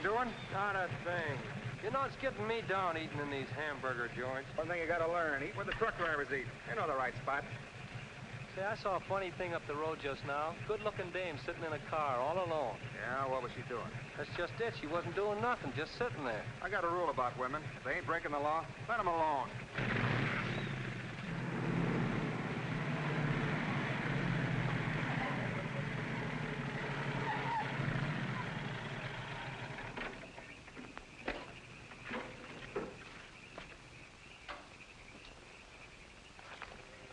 doing? Not a thing. You know, it's getting me down eating in these hamburger joints. One thing you gotta learn, eat where the truck drivers eat. They know the right spot. Say, I saw a funny thing up the road just now. Good-looking dame sitting in a car all alone. Yeah, what was she doing? That's just it. She wasn't doing nothing, just sitting there. I got a rule about women. If they ain't breaking the law, let them alone.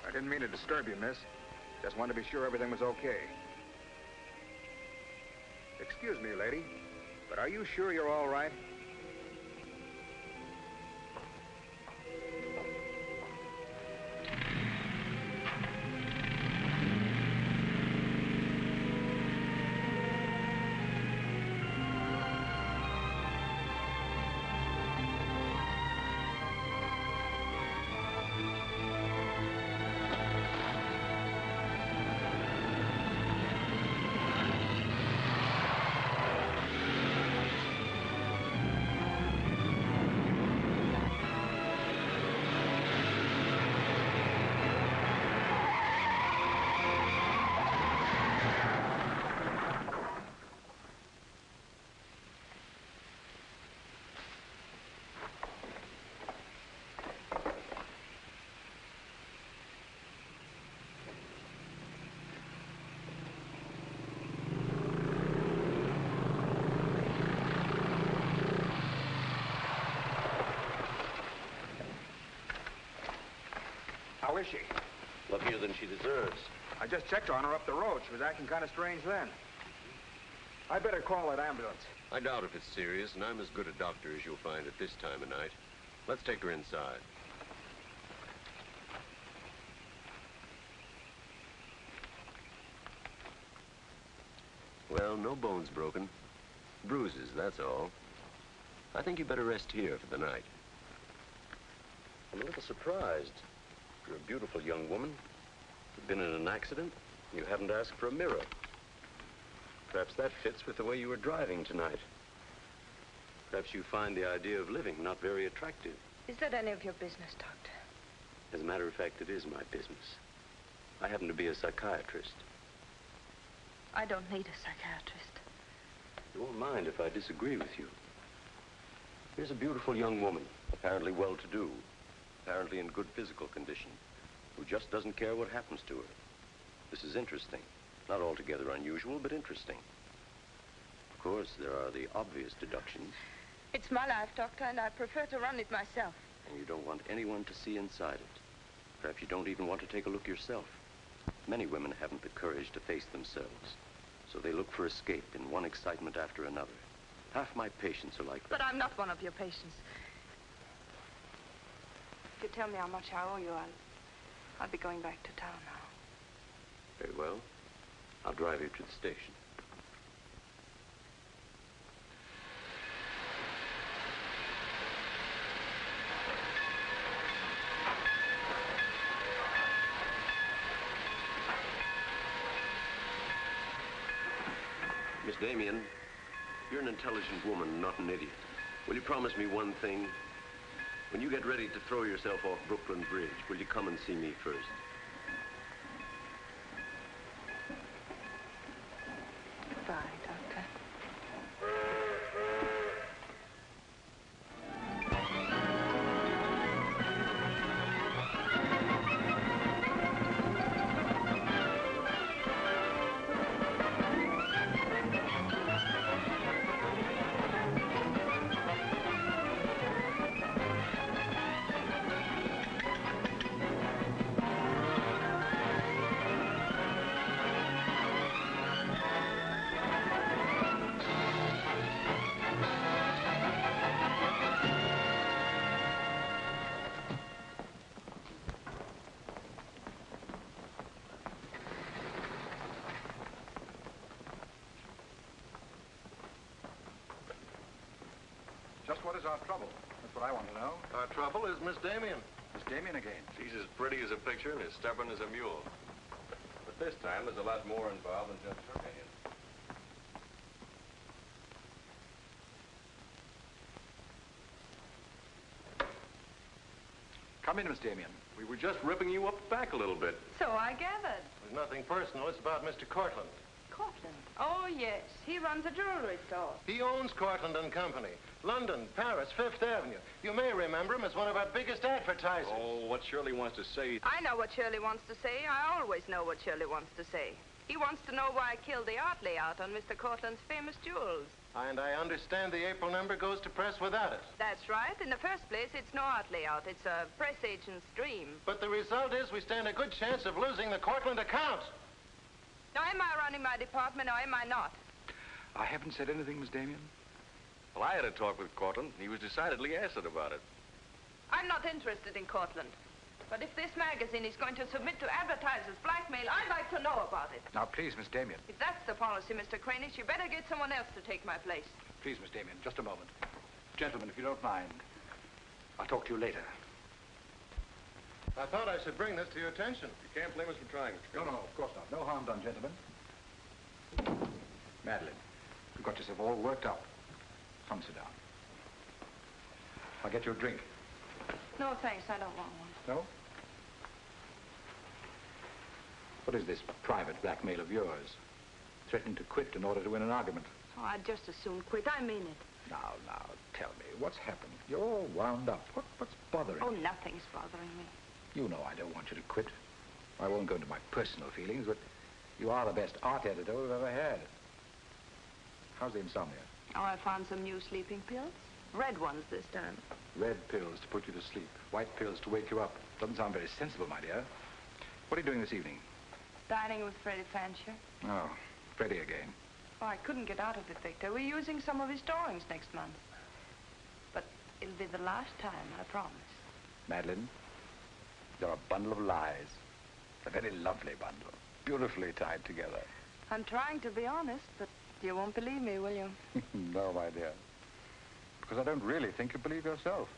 I didn't mean to disturb you, miss. Just wanted to be sure everything was okay. Excuse me, lady, but are you sure you're all right? How is she? Luckier than she deserves. I just checked on her up the road. She was acting kind of strange then. I better call that ambulance. I doubt if it's serious, and I'm as good a doctor as you'll find at this time of night. Let's take her inside. Well, no bones broken. Bruises, that's all. I think you better rest here for the night. I'm a little surprised. You're a beautiful young woman. You've been in an accident. You haven't asked for a mirror. Perhaps that fits with the way you were driving tonight. Perhaps you find the idea of living not very attractive. Is that any of your business, Doctor? As a matter of fact, it is my business. I happen to be a psychiatrist. I don't need a psychiatrist. You won't mind if I disagree with you. Here's a beautiful young woman, apparently well-to-do, apparently in good physical condition, who just doesn't care what happens to her. This is interesting. Not altogether unusual, but interesting. Of course, there are the obvious deductions. It's my life, Doctor, and I prefer to run it myself. And you don't want anyone to see inside it. Perhaps you don't even want to take a look yourself. Many women haven't the courage to face themselves, so they look for escape in one excitement after another. Half my patients are like that. But I'm not one of your patients. If you tell me how much I owe you, I'll be going back to town now. Very well. I'll drive you to the station. Miss Damien, you're an intelligent woman, not an idiot. Will you promise me one thing? When you get ready to throw yourself off Brooklyn Bridge, will you come and see me first? Goodbye, Doctor. Just what is our trouble? That's what I want to know. Our trouble is Miss Damien. Miss Damien again. She's as pretty as a picture and as stubborn as a mule. But this time, there's a lot more involved than just her hand. Come in, Miss Damien. We were just ripping you up back a little bit. So I gathered. There's nothing personal. It's about Mr. Cortland. Cortland? Oh, yes. He runs a jewelry store. He owns Cortland and Company. London, Paris, Fifth Avenue. You may remember him as one of our biggest advertisers. Oh, what Shirley wants to say... I know what Shirley wants to say. I always know what Shirley wants to say. He wants to know why I killed the art layout on Mr. Cortland's famous jewels. And I understand the April number goes to press without it. That's right. In the first place, it's no art layout. It's a press agent's dream. But the result is we stand a good chance of losing the Cortland account. Now, am I running my department or am I not? I haven't said anything, Miss Damien. Well, I had a talk with Cortland. He was decidedly acid about it. I'm not interested in Cortland. But if this magazine is going to submit to advertisers' blackmail, I'd like to know about it. Now, please, Miss Damien. If that's the policy, Mr. Cranish, you better get someone else to take my place. Please, Miss Damien, just a moment. Gentlemen, if you don't mind, I'll talk to you later. I thought I should bring this to your attention. You can't blame us for trying. No, of course not. No harm done, gentlemen. Madeline, you've got yourself all worked up. Come, sit down. I'll get you a drink. No, thanks. I don't want one. No? What is this private blackmail of yours? Threatening to quit in order to win an argument. Oh, I'd just as soon quit. I mean it. Now, tell me, what's happened? You're all wound up. What's bothering Oh, you? nothing's bothering me. You know I don't want you to quit. I won't go into my personal feelings, but you are the best art editor we've ever had. How's the insomnia? Oh, I found some new sleeping pills. Red ones this time. Red pills to put you to sleep. White pills to wake you up. Doesn't sound very sensible, my dear. What are you doing this evening? Dining with Freddie Fancher. Oh, Freddie again. Oh, I couldn't get out of it, Victor. We're using some of his drawings next month. But it'll be the last time, I promise. Madeline, you're a bundle of lies. A very lovely bundle. Beautifully tied together. I'm trying to be honest, but you won't believe me, will you? No, my dear. Because I don't really think you believe yourself.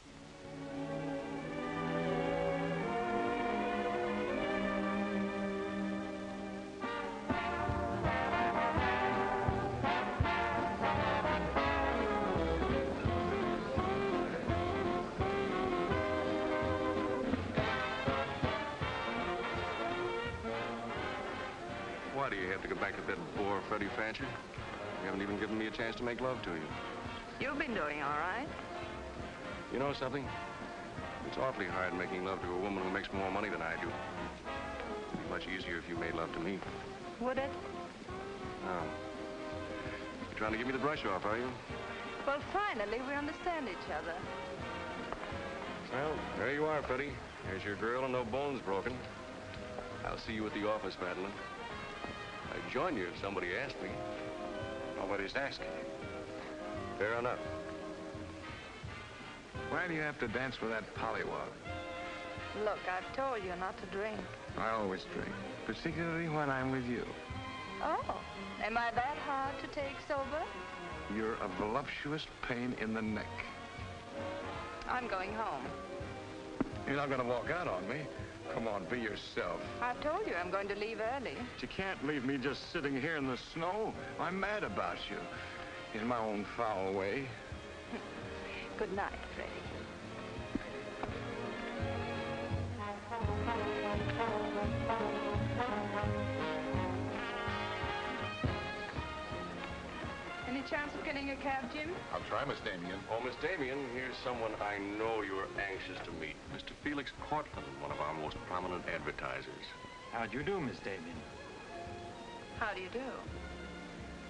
Why do you have to go back to that bore, Freddie Fancher? You haven't even given me a chance to make love to you. You've been doing all right. You know something? It's awfully hard making love to a woman who makes more money than I do. It'd be much easier if you made love to me. Would it? Oh. You're trying to give me the brush off, are you? Well, finally, we understand each other. Well, there you are, Freddie. There's your girl and no bones broken. I'll see you at the office, Madeline. I'd join you if somebody asked me. Nobody's asking. Fair enough. Why do you have to dance with that pollywog? Look, I've told you not to drink. I always drink, particularly when I'm with you. Oh, am I that hard to take sober? You're a voluptuous pain in the neck. I'm going home. You're not going to walk out on me. Come on, be yourself. I've told you I'm going to leave early. But you can't leave me just sitting here in the snow. I'm mad about you. In my own foul way. Good night, Freddie. Any chance of getting a cab, Jim? I'll try, Miss Damien. Oh, Miss Damien, here's someone I know you're anxious to meet. Mr. Felix Cortland, one of our most prominent advertisers. How do you do, Miss Damien? How do you do?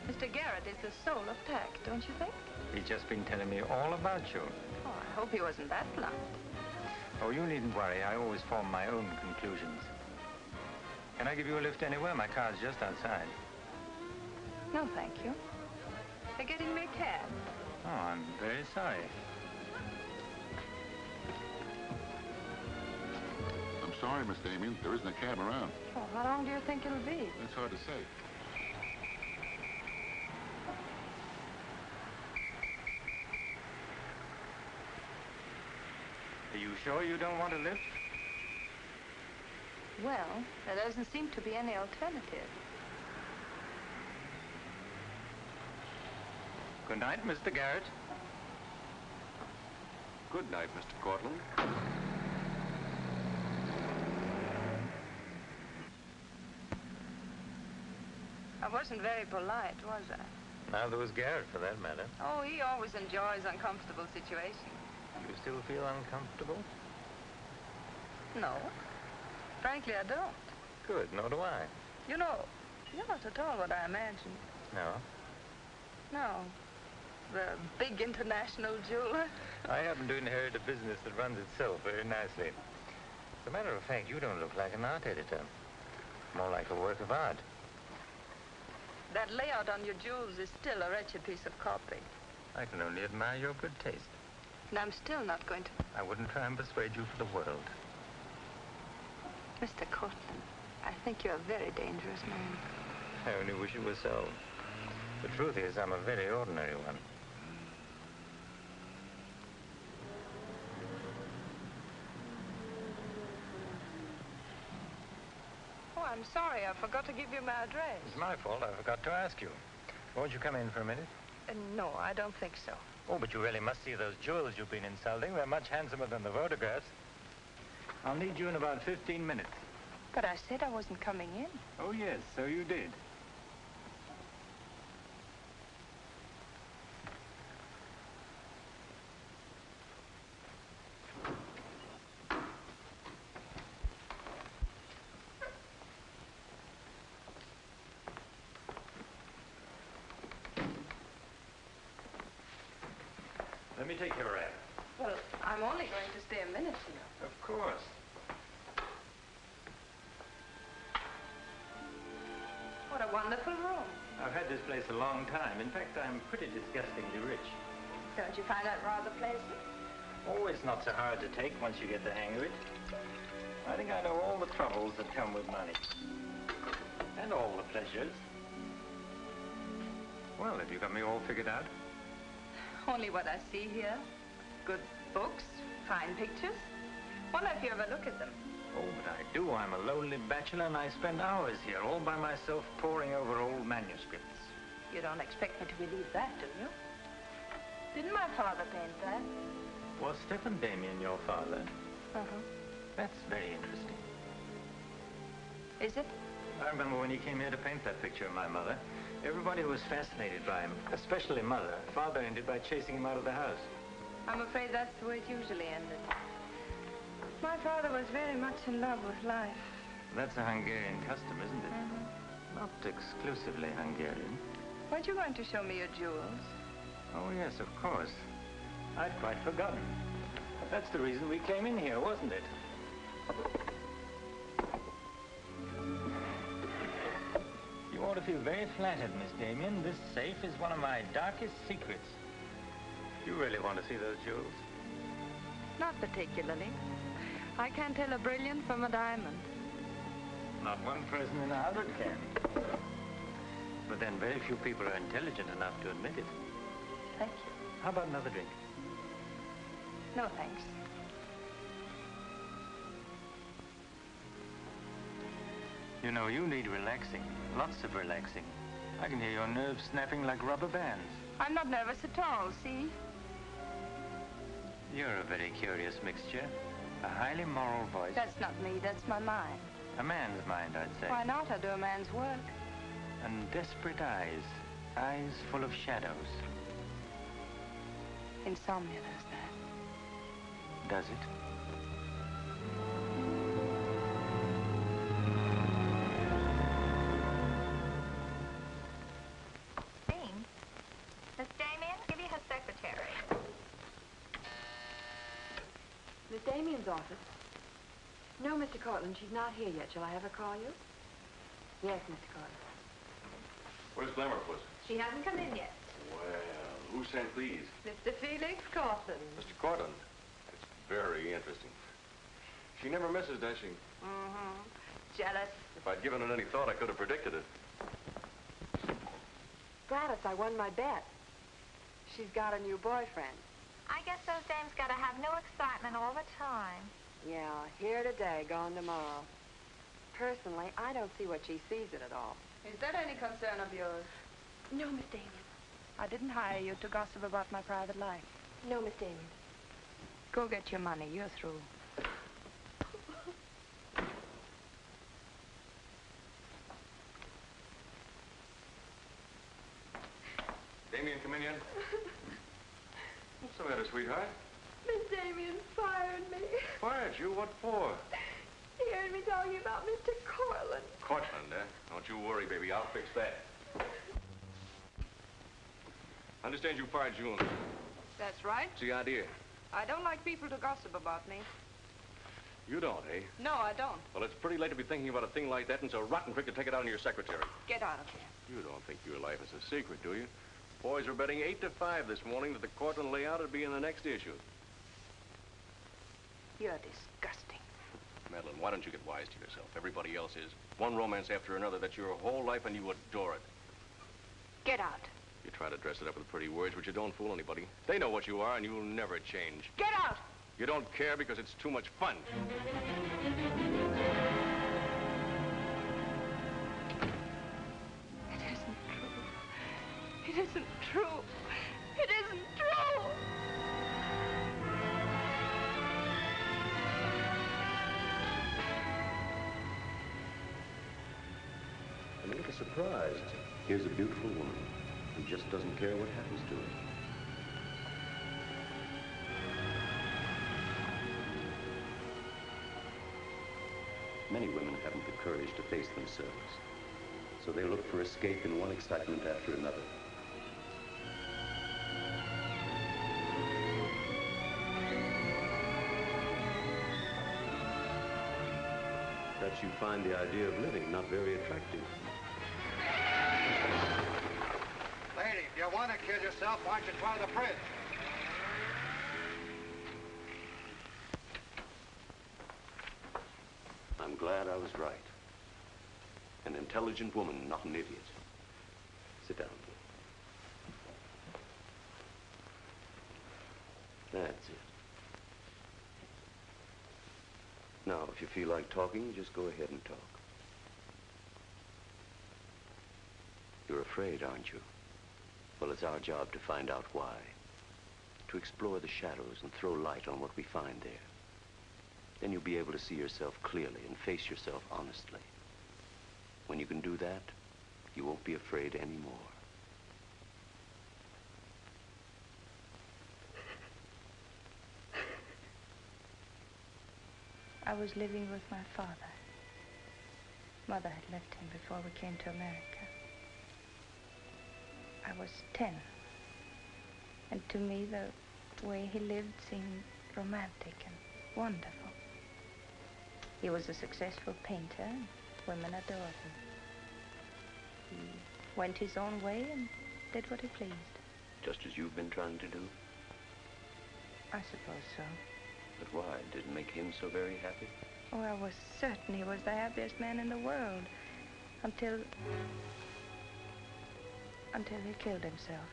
Mr. Garrett is the soul of tact, don't you think? He's just been telling me all about you. Oh, I hope he wasn't that blunt. Oh, you needn't worry. I always form my own conclusions. Can I give you a lift anywhere? My car's just outside. No, thank you. They're getting me a cab. Oh, I'm very sorry. I'm sorry, Miss Damien. There isn't a cab around. Oh, how long do you think it'll be? That's hard to say. Are you sure you don't want a lift? Well, there doesn't seem to be any alternative. Good night, Mr. Garrett. Good night, Mr. Cortland. wasn't very polite, was I? Neither was Garrett, for that matter. Oh, he always enjoys uncomfortable situations. You still feel uncomfortable? No. Frankly, I don't. Good, nor do I. You know, you're not at all what I imagined. No? No. The big international jeweler. I happen to inherit a business that runs itself very nicely. As a matter of fact, you don't look like an art editor. More like a work of art. That layout on your jewels is still a wretched piece of copy. I can only admire your good taste. And I'm still not going to... I wouldn't try and persuade you for the world. Mr. Cortland, I think you're a very dangerous man. I only wish it were so. The truth is, I'm a very ordinary one. Oh, I'm sorry. I forgot to give you my address. It's my fault. I forgot to ask you. Won't you come in for a minute? No, I don't think so. Oh, but you really must see those jewels you've been insulting. They're much handsomer than the photographs. I'll need you in about 15 minutes. But I said I wasn't coming in. Oh, yes, so you did. Let me take your wrap. Well, I'm only going to stay a minute here. Of course. What a wonderful room. I've had this place a long time. In fact, I'm pretty disgustingly rich. Don't you find that rather pleasant? Oh, it's not so hard to take once you get the hang of it. I think I know all the troubles that come with money. And all the pleasures. Well, have you got me all figured out? Only what I see here. Good books, fine pictures. Wonder if you ever look at them. Oh, but I do. I'm a lonely bachelor, and I spend hours here all by myself poring over old manuscripts. You don't expect me to believe that, do you? Didn't my father paint that? Was Stephen Damien your father? Uh-huh. That's very interesting. Is it? I remember when he came here to paint that picture of my mother. Everybody was fascinated by him, especially Mother. Father ended by chasing him out of the house. I'm afraid that's the way it usually ended. My father was very much in love with life. That's a Hungarian custom, isn't it? Not exclusively Hungarian. Weren't you going to show me your jewels? Oh, yes, of course. I'd quite forgotten. That's the reason we came in here, wasn't it? You ought to feel very flattered, Miss Damien. This safe is one of my darkest secrets. You really want to see those jewels? Not particularly. I can't tell a brilliant from a diamond. Not one person in 100 can. But then very few people are intelligent enough to admit it. Thank you. How about another drink? No, thanks. You know, you need relaxing. Lots of relaxing. I can hear your nerves snapping like rubber bands. I'm not nervous at all, see? You're a very curious mixture. A highly moral voice. That's not me, that's my mind. A man's mind, I'd say. Why not? I do a man's work. And desperate eyes. Eyes full of shadows. Insomnia does that. Does it? Miss Damien, give you her secretary. Miss Damien's office? No, Mr. Cortland, she's not here yet. Shall I have her call you? Yes, Mr. Cortland. Where's Glamourpuss? She hasn't come in yet. Well, who sent these? Mr. Felix Cortland. Mr. Cortland. It's very interesting. She never misses, does she? Mm-hmm. Jealous. If I'd given it any thought, I could have predicted it. Gladys, I won my bet. She's got a new boyfriend. I guess those dames gotta have no excitement all the time. Yeah, here today, gone tomorrow. Personally, I don't see what she sees it at all. Is that any concern of yours? No, Miss Damien. I didn't hire you to gossip about my private life. No, Miss Damien. Go get your money. You're through. come in yet? What's the matter, sweetheart? Miss Damien fired me. Fired you? What for? He heard me talking about Mr. Cortland. Cortland, eh? Don't you worry, baby. I'll fix that. I understand you fired June. That's right. What's the idea? I don't like people to gossip about me. You don't, eh? No, I don't. Well, it's pretty late to be thinking about a thing like that, and it's a rotten trick to take it out on your secretary. Get out of here. You don't think your life is a secret, do you? Boys were betting 8-5 this morning that the Cortland layout would be in the next issue. You're disgusting. Madeline, why don't you get wise to yourself? Everybody else is. One romance after another. That's your whole life, and you adore it. Get out. You try to dress it up with pretty words, but you don't fool anybody. They know what you are, and you'll never change. Get out! You don't care because it's too much fun. It isn't true. It isn't true. It isn't true. I'm a little surprised. Here's a beautiful woman who just doesn't care what happens to her. Many women haven't the courage to face themselves, so they look for escape in one excitement after another. Perhaps you find the idea of living not very attractive. Lady, if you want to kill yourself, why don't you try the bridge? I'm glad I was right. An intelligent woman, not an idiot. Sit down. That's it. Now, if you feel like talking, just go ahead and talk. You're afraid, aren't you? Well, it's our job to find out why. To explore the shadows and throw light on what we find there. Then you'll be able to see yourself clearly and face yourself honestly. When you can do that, you won't be afraid anymore. I was living with my father. Mother had left him before we came to America. I was 10. And to me, the way he lived seemed romantic and wonderful. He was a successful painter, and women adored him. He went his own way and did what he pleased. Just as you've been trying to do? I suppose so. But why? Did it make him so very happy? Oh, I was certain he was the happiest man in the world. Until he killed himself.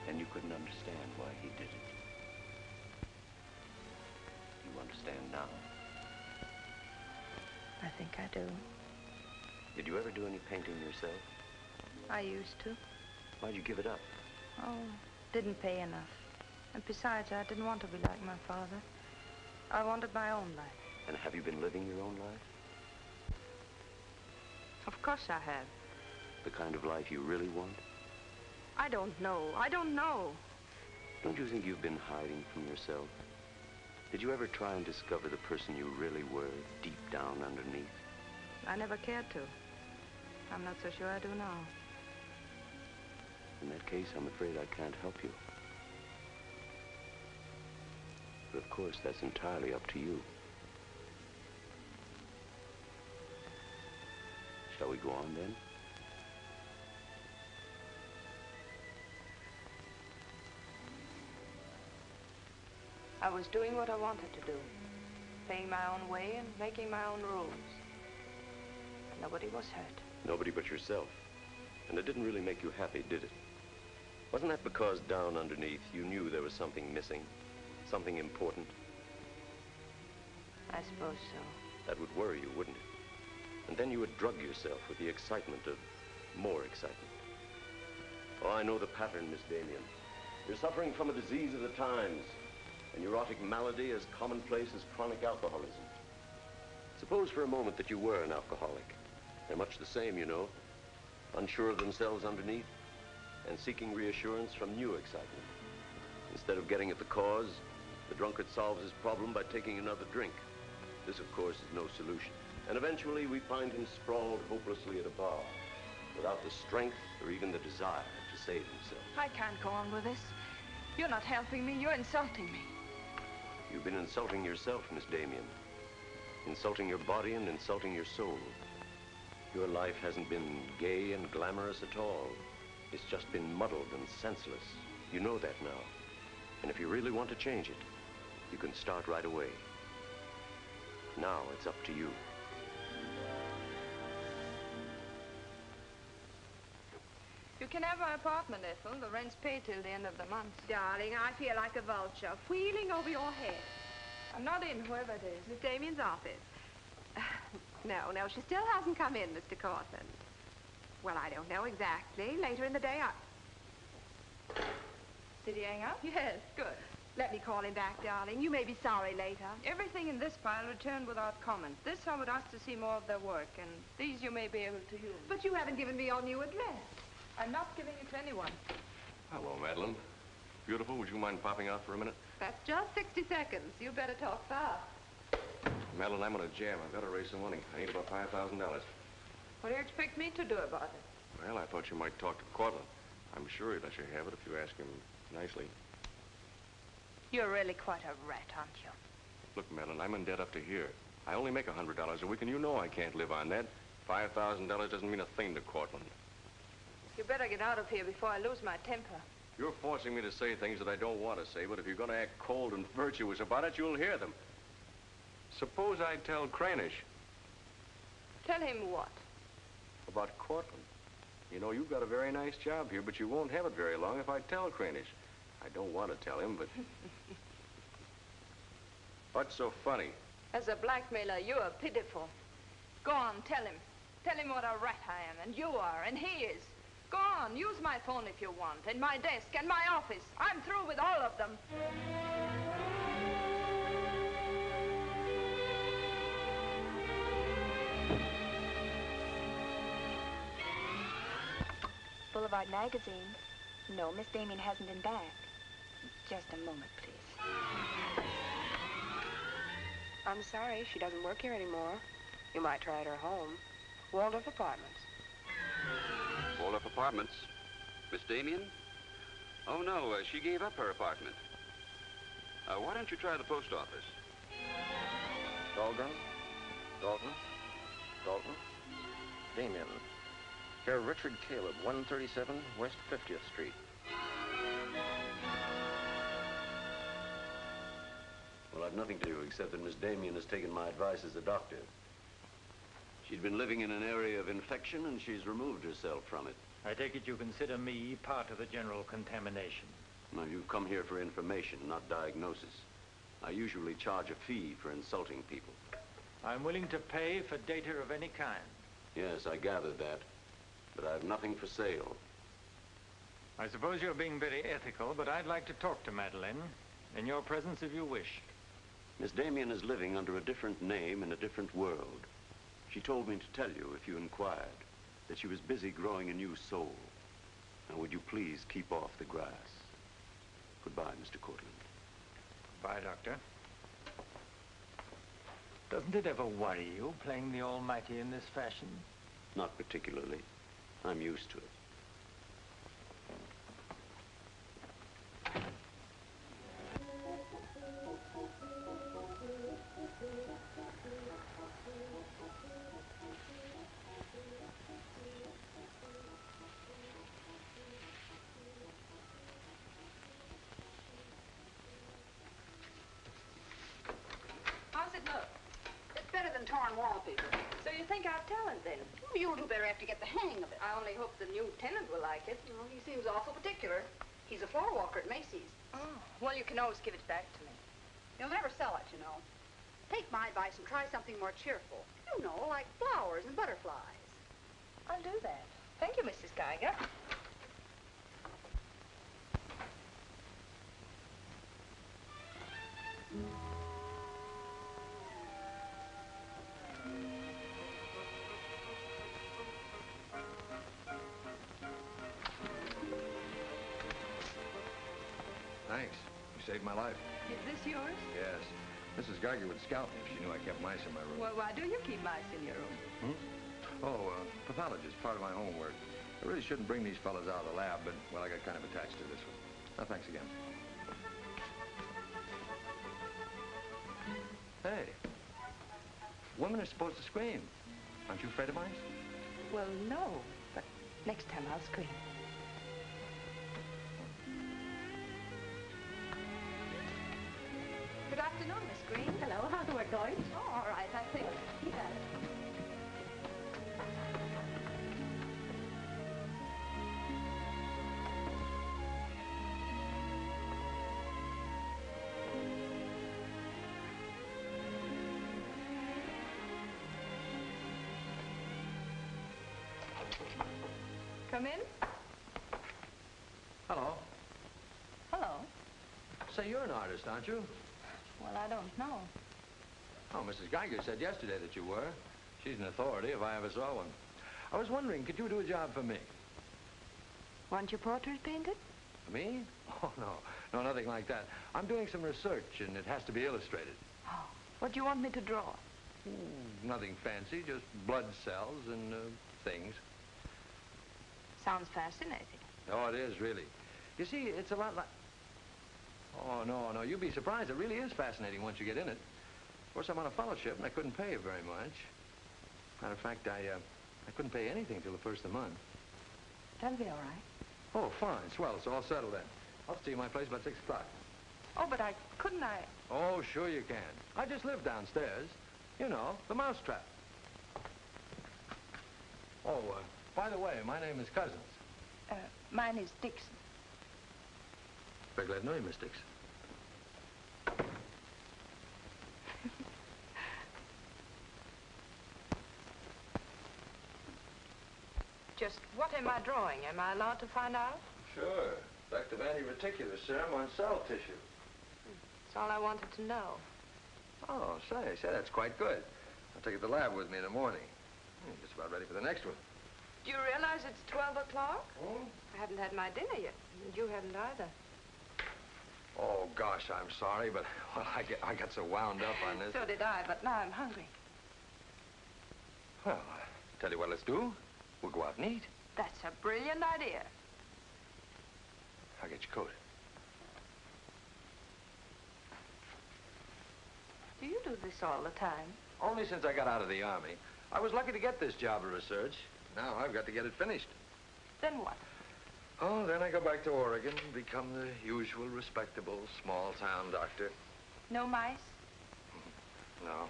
And you couldn't understand why he did it. You understand now? I think I do. Did you ever do any painting yourself? I used to. Why'd you give it up? Oh, didn't pay enough. And besides, I didn't want to be like my father. I wanted my own life. And have you been living your own life? Of course I have. The kind of life you really want? I don't know. I don't know. Don't you think you've been hiding from yourself? Did you ever try and discover the person you really were, deep down underneath? I never cared to. I'm not so sure I do now. In that case, I'm afraid I can't help you. But of course, that's entirely up to you. Shall we go on then? I was doing what I wanted to do. Paying my own way and making my own rules. Nobody was hurt. Nobody but yourself. And it didn't really make you happy, did it? Wasn't that because down underneath you knew there was something missing? Something important? I suppose so. That would worry you, wouldn't it? And then you would drug yourself with the excitement of more excitement. Oh, I know the pattern, Miss Damien. You're suffering from a disease of the times. A neurotic malady as commonplace as chronic alcoholism. Suppose for a moment that you were an alcoholic. They're much the same, you know. Unsure of themselves underneath. and seeking reassurance from new excitement. Instead of getting at the cause, the drunkard solves his problem by taking another drink. This, of course, is no solution. And eventually, we find him sprawled hopelessly at a bar, without the strength or even the desire to save himself. I can't go on with this. You're not helping me. You're insulting me. You've been insulting yourself, Miss Damien. Insulting your body and insulting your soul. Your life hasn't been gay and glamorous at all. It's just been muddled and senseless. You know that now. And if you really want to change it, you can start right away. Now it's up to you. You can have my apartment, Ethel. The rent's paid till the end of the month. Darling, I feel like a vulture wheeling over your head. I'm not in, whoever it is. Miss Damien's office. No, she still hasn't come in, Mr. Cortland. Well, I don't know exactly. Later in the day, Did he hang up? Yes, good. Let me call him back, darling. You may be sorry later. Everything in this pile returned without comment. This I would ask to see more of their work, and these you may be able to use. But you haven't given me your new address. I'm not giving it to anyone. Hello, Madeline. Beautiful, would you mind popping out for a minute? That's just 60 seconds. You better talk fast. Madeline, I'm on a jam. I've got to raise some money. I need about $5,000. What do you expect me to do about it? Well, I thought you might talk to Cortland. I'm sure he'd let you have it if you ask him nicely. You're really quite a rat, aren't you? Look, Madeline, I'm in debt up to here. I only make $100 a week, and you know I can't live on that. $5,000 doesn't mean a thing to Cortland. You better get out of here before I lose my temper. You're forcing me to say things that I don't want to say, but if you're going to act cold and virtuous about it, you'll hear them. Suppose I tell Cranish. Tell him what? About Cortland. You know, you've got a very nice job here, but you won't have it very long if I tell Cranish. I don't want to tell him, but... What's so funny? As a blackmailer, you are pitiful. Go on, tell him. Tell him what a rat I am, and you are, and he is. Go on, use my phone if you want, and my desk, and my office. I'm through with all of them. Boulevard magazine. No, Miss Damien hasn't been back. Just a moment, please. I'm sorry, she doesn't work here anymore. You might try at her home. Waldorf Apartments. Waldorf Apartments? Miss Damien? Oh, no, she gave up her apartment. Why don't you try the post office? Dahlgren? Dalton? Dalton? Damien. Here, Richard Caleb, 137 West 50th Street. Well, I've nothing to do except that Miss Damien has taken my advice as a doctor. She'd been living in an area of infection, and she's removed herself from it. I take it you consider me part of the general contamination. Now, you've come here for information, not diagnosis. I usually charge a fee for insulting people. I'm willing to pay for data of any kind. Yes, I gathered that. But I have nothing for sale. I suppose you're being very ethical, but I'd like to talk to Madeline. In your presence, if you wish. Miss Damien is living under a different name in a different world. She told me to tell you, if you inquired, that she was busy growing a new soul. Now, would you please keep off the grass? Goodbye, Mr. Cortland. Bye, Doctor. Doesn't it ever worry you, playing the almighty in this fashion? Not particularly. I'm used to it. How's it look? It's better than torn wallpaper. So you think I've talent, then? You'll do better after you get the hang of it. I only hope the new tenant will like it. Well, he seems awful particular. He's a floor walker at Macy's. Oh, well, you can always give it back to me. He'll never sell it, you know. Take my advice and try something more cheerful. You know, like flowers and butterflies. I'll do that. Thank you, Mrs. Geiger. thanks. You saved my life. Is this yours? Yes. Mrs. Geiger would scalp me if she knew I kept mice in my room. Well, why do you keep mice in your room? Oh, pathologist, part of my homework. I really shouldn't bring these fellas out of the lab, but, well, I got kind of attached to this one. No, thanks again. Hey, women are supposed to scream. Aren't you afraid of mice? Well, no, but next time I'll scream. Good afternoon, Miss Green. Hello, how's the work going? Oh, all right, I think. Yes. Come in. Hello. Hello. Say, you're an artist, aren't you? Well, I don't know. Oh, Mrs. Geiger said yesterday that you were. She's an authority if I ever saw one. I was wondering, could you do a job for me? Want your portrait painted? Me? Oh, no. No, nothing like that. I'm doing some research, and it has to be illustrated. Oh, what do you want me to draw? Nothing fancy, just blood cells and things. Sounds fascinating. Oh, it is, really. You see, it's a lot like... Oh, no, you'd be surprised. It really is fascinating once you get in it. Of course, I'm on a fellowship, and I couldn't pay you very much. Matter of fact, I couldn't pay anything till the first of the month. That'll be all right. Oh, fine. Swell. It's all settled then. I'll see you at my place about 6 o'clock. Oh, but couldn't I? Oh, sure you can. I just live downstairs. You know, the mousetrap. Oh, by the way, my name is Cousins. Mine is Dixon. Very glad to know you, Miss Dixon. Just what am I drawing? Am I allowed to find out? Sure. Selective anti-reticular serum on cell tissue. That's all I wanted to know. Oh, say, that's quite good. I'll take it to the lab with me in the morning. Just about ready for the next one. Do you realize it's 12 o'clock? Oh? I haven't had my dinner yet, and you haven't either. Oh, gosh, I'm sorry, but, well, I got so wound up on this. So did I, but now I'm hungry. Well, tell you what let's do. We'll go out and eat. That's a brilliant idea. I'll get your coat. Do you do this all the time? Only since I got out of the Army. I was lucky to get this job of research. Now I've got to get it finished. Then what? Oh, then I go back to Oregon and become the usual respectable small-town doctor. No mice? No.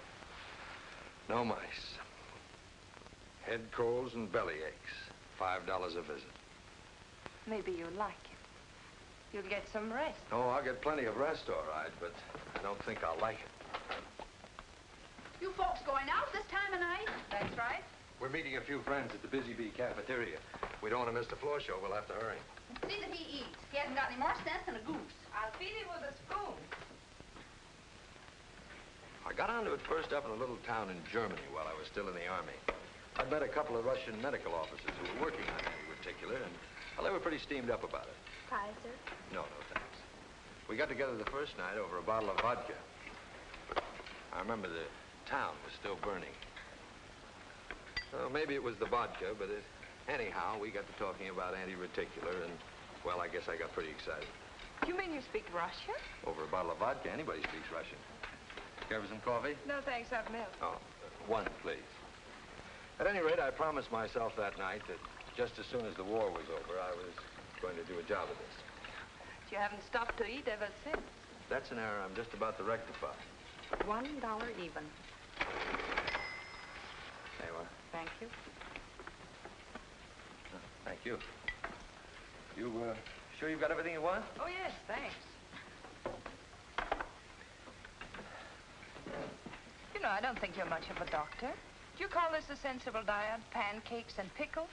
No mice. Head colds and belly aches. $5 a visit. Maybe you'll like it. You'll get some rest. Oh, I'll get plenty of rest, all right, but I don't think I'll like it. You folks going out this time of night? That's right. We're meeting a few friends at the Busy Bee cafeteria. We don't want to miss the floor show. We'll have to hurry. See that he eats. He hasn't got any more sense than a goose. I'll feed him with a spoon. I got onto it first up in a little town in Germany while I was still in the Army. I'd met a couple of Russian medical officers who were working on anti-reticular, and, well, they were pretty steamed up about it. Pie, sir? No, thanks. We got together the first night over a bottle of vodka. I remember the town was still burning. Well, maybe it was the vodka, but anyhow, we got to talking about anti-reticular, and, well, I guess I got pretty excited. You mean you speak Russian? Over a bottle of vodka, anybody speaks Russian. Care for some coffee? No, thanks, I've milk. Oh, one, please. At any rate, I promised myself that night that just as soon as the war was over, I was going to do a job of this. You haven't stopped to eat ever since. That's an error I'm just about to rectify. $1 even. There you are. Thank you. Thank you. You, sure you've got everything you want? Oh, yes, thanks. You know, I don't think you're much of a doctor. Do you call this a sensible diet? Pancakes and pickles?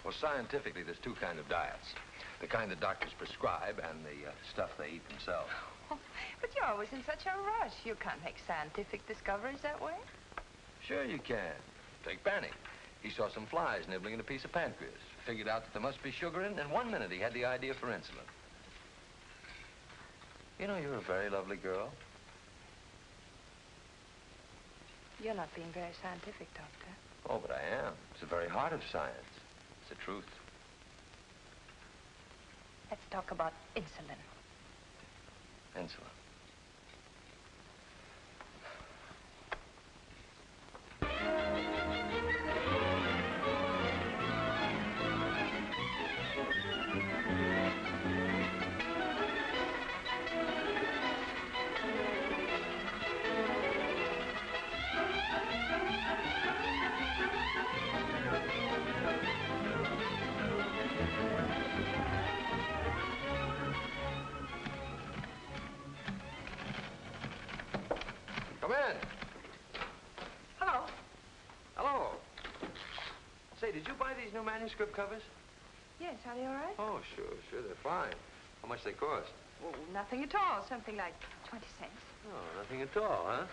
Well, scientifically, there's two kinds of diets. The kind that doctors prescribe and the stuff they eat themselves. Oh, but you're always in such a rush. You can't make scientific discoveries that way. Sure you can. Take Banning. He saw some flies nibbling at a piece of pancreas. Figured out that there must be sugar in it, and in 1 minute he had the idea for insulin. You know, you're a very lovely girl. You're not being very scientific, Doctor. Oh, but I am. It's the very heart of science. It's the truth. Let's talk about insulin. Insulin. Come in. Hello. Hello. Say, did you buy these new manuscript covers? Yes, are they all right? Oh, sure, they're fine. How much they cost? Well, nothing at all. Something like 20 cents. Oh, nothing at all, huh?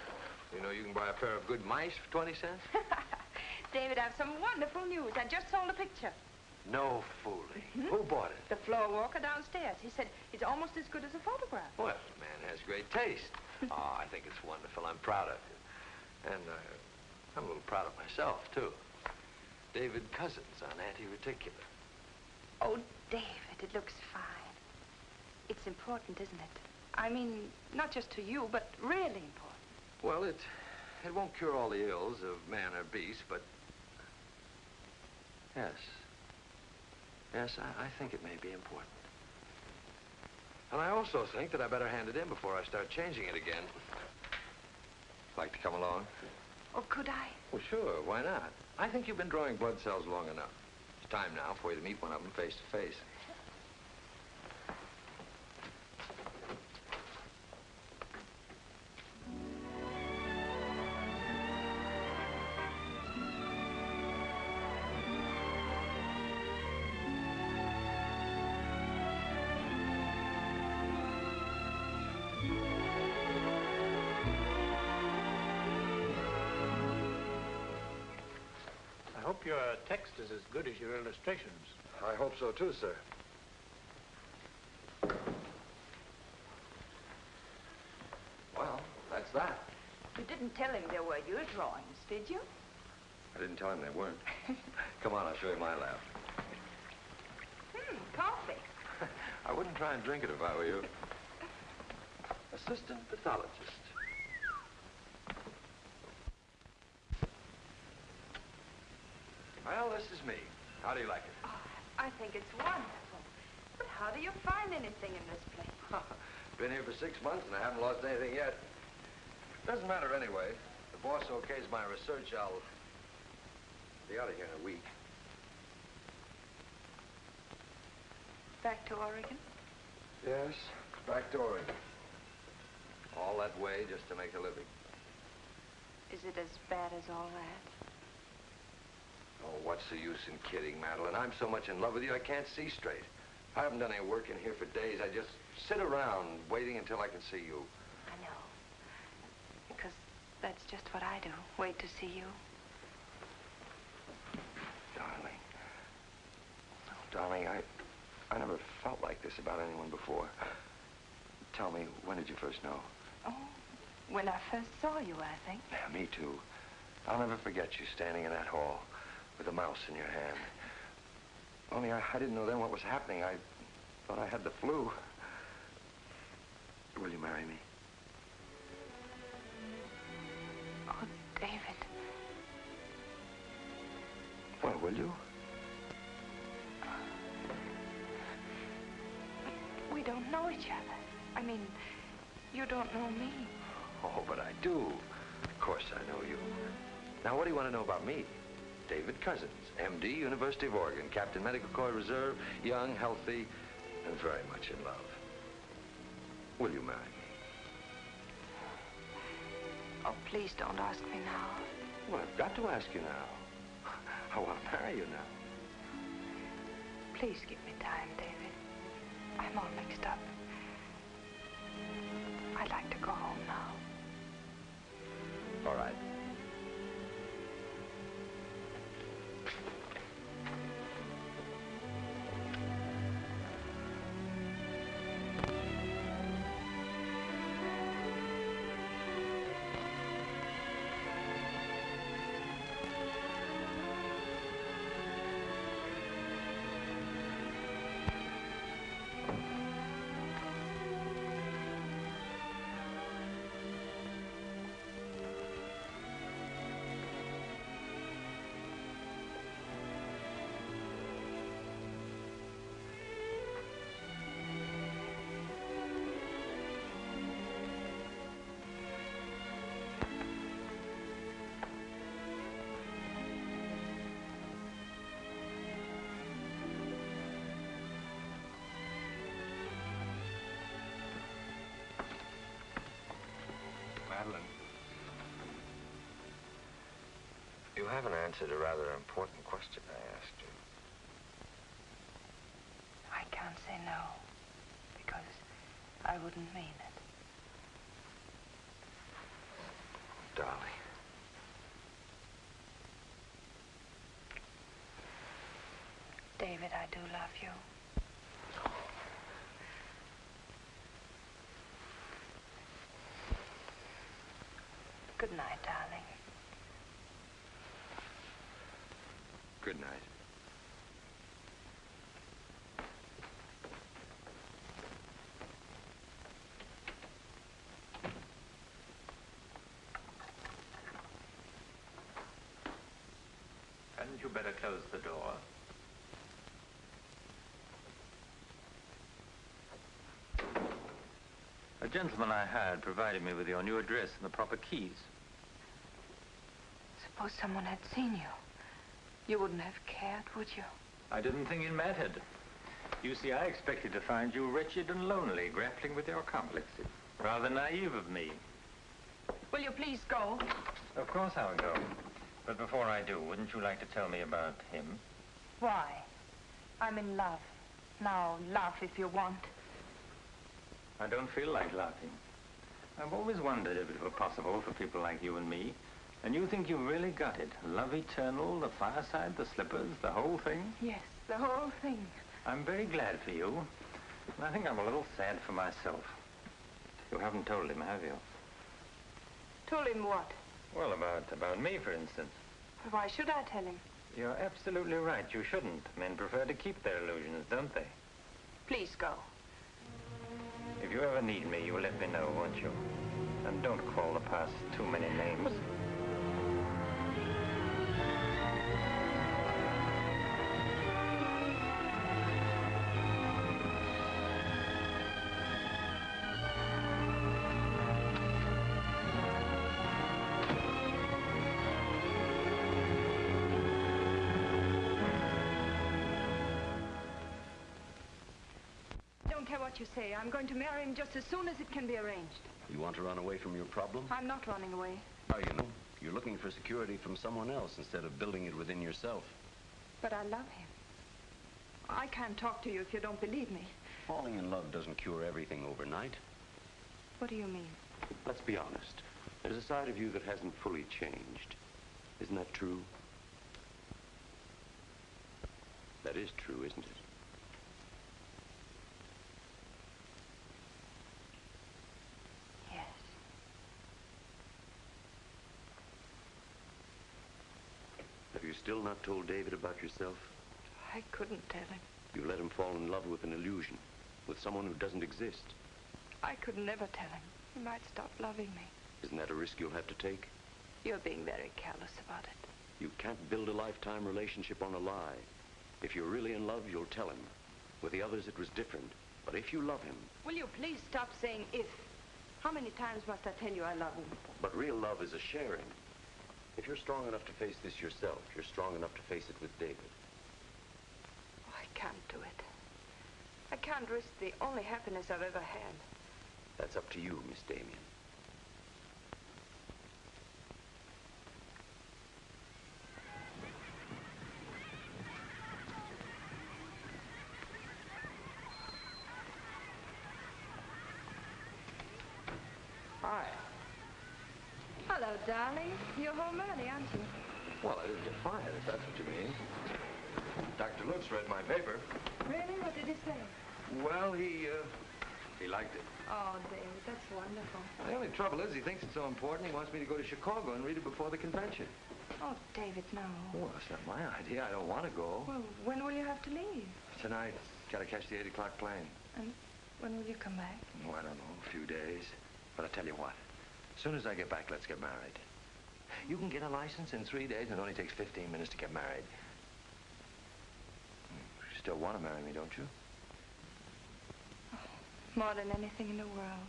You know you can buy a pair of good mice for 20 cents? David, I have some wonderful news. I just sold a picture. No fooling. Who bought it? The floor walker downstairs. He said it's almost as good as a photograph. Well, the man has great taste. Oh, I think it's wonderful. I'm proud of you. And I'm a little proud of myself, too. David Cousins on anti-reticular. Oh, David, it looks fine. It's important, isn't it? I mean, not just to you, but really important. Well, it won't cure all the ills of man or beast, but yes. Yes, I think it may be important. And I also think that I better hand it in before I start changing it again. Like to come along? Oh, could I? Well, sure, why not? I think you've been drawing blood cells long enough. It's time now for you to meet one of them face to face. I hope your text is as good as your illustrations. I hope so, too, sir. Well, that's that. You didn't tell him they were your drawings, did you? I didn't tell him they weren't. Come on, I'll show you my lab. Coffee. I wouldn't try and drink it if I were you. Assistant pathologist. Well, this is me. How do you like it? Oh, I think it's wonderful. But how do you find anything in this place? Been here for 6 months and I haven't lost anything yet. Doesn't matter anyway. The boss okays my research, I'll be out of here in a week. Back to Oregon? Yes, back to Oregon. All that way just to make a living. Is it as bad as all that? Oh, what's the use in kidding, Madeline? I'm so much in love with you, I can't see straight. I haven't done any work in here for days. I just sit around waiting until I can see you. I know. Because that's just what I do. Wait to see you. Darling. Oh, darling, I never felt like this about anyone before. Tell me, when did you first know? Oh, when I first saw you, I think. Yeah, me too. I'll never forget you standing in that hall with a mouse in your hand. Only I didn't know then what was happening. I thought I had the flu. Will you marry me? Oh, David. Well, will you? We don't know each other. I mean, you don't know me. Oh, but I do. Of course I know you. Now, what do you want to know about me? David Cousins, M.D., University of Oregon, Captain Medical Corps Reserve, young, healthy, and very much in love. Will you marry me? Oh, please don't ask me now. Well, I've got to ask you now. I want to marry you now. Please give me time, David. I'm all mixed up. I'd like to go home now. All right. haven't answered a rather important question I asked you. I can't say no, because I wouldn't mean it. Darling. David, I do love you. Good night, darling. Good night. Hadn't you better close the door? A gentleman I hired provided me with your new address and the proper keys. Suppose someone had seen you. You wouldn't have cared, would you? I didn't think it mattered. You see, I expected to find you wretched and lonely, grappling with your complexes. Rather naive of me. Will you please go? Of course I'll go. But before I do, wouldn't you like to tell me about him? Why? I'm in love. Now, laugh if you want. I don't feel like laughing. I've always wondered if it were possible for people like you and me. And you think you've really got it? Love eternal, the fireside, the slippers, the whole thing? Yes, the whole thing. I'm very glad for you. And I think I'm a little sad for myself. You haven't told him, have you? Told him what? Well, about me, for instance. Why should I tell him? You're absolutely right. You shouldn't. Men prefer to keep their illusions, don't they? Please go. If you ever need me, you'll let me know, won't you? And don't call the past too many names. What you say. I'm going to marry him just as soon as it can be arranged. You want to run away from your problem? I'm not running away. Oh, you know, you're looking for security from someone else instead of building it within yourself. But I love him. I can't talk to you if you don't believe me. Falling in love doesn't cure everything overnight. What do you mean? Let's be honest. There's a side of you that hasn't fully changed. Isn't that true? That is true, isn't it? Have you still not told David about yourself? I couldn't tell him. You let him fall in love with an illusion, with someone who doesn't exist. I could never tell him. He might stop loving me. Isn't that a risk you'll have to take? You're being very careless about it. You can't build a lifetime relationship on a lie. If you're really in love, you'll tell him. With the others, it was different. But if you love him... Will you please stop saying if? How many times must I tell you I love him? But real love is a sharing. If you're strong enough to face this yourself, you're strong enough to face it with David. Oh, I can't do it. I can't risk the only happiness I've ever had. That's up to you, Miss Damien. Hi. Hello, darling. You're home early, aren't you? Well, I didn't get fired, if that's what you mean. Dr. Lutz read my paper. Really? What did he say? Well, he liked it. Oh, David, that's wonderful. The only trouble is he thinks it's so important he wants me to go to Chicago and read it before the convention. Oh, David, no. Well, that's not my idea. I don't want to go. Well, when will you have to leave? Tonight. Got to catch the 8 o'clock plane. And when will you come back? Oh, I don't know. A few days. But I tell you what. As soon as I get back, let's get married. You can get a license in 3 days, and it only takes 15 minutes to get married. You still want to marry me, don't you? Oh, more than anything in the world.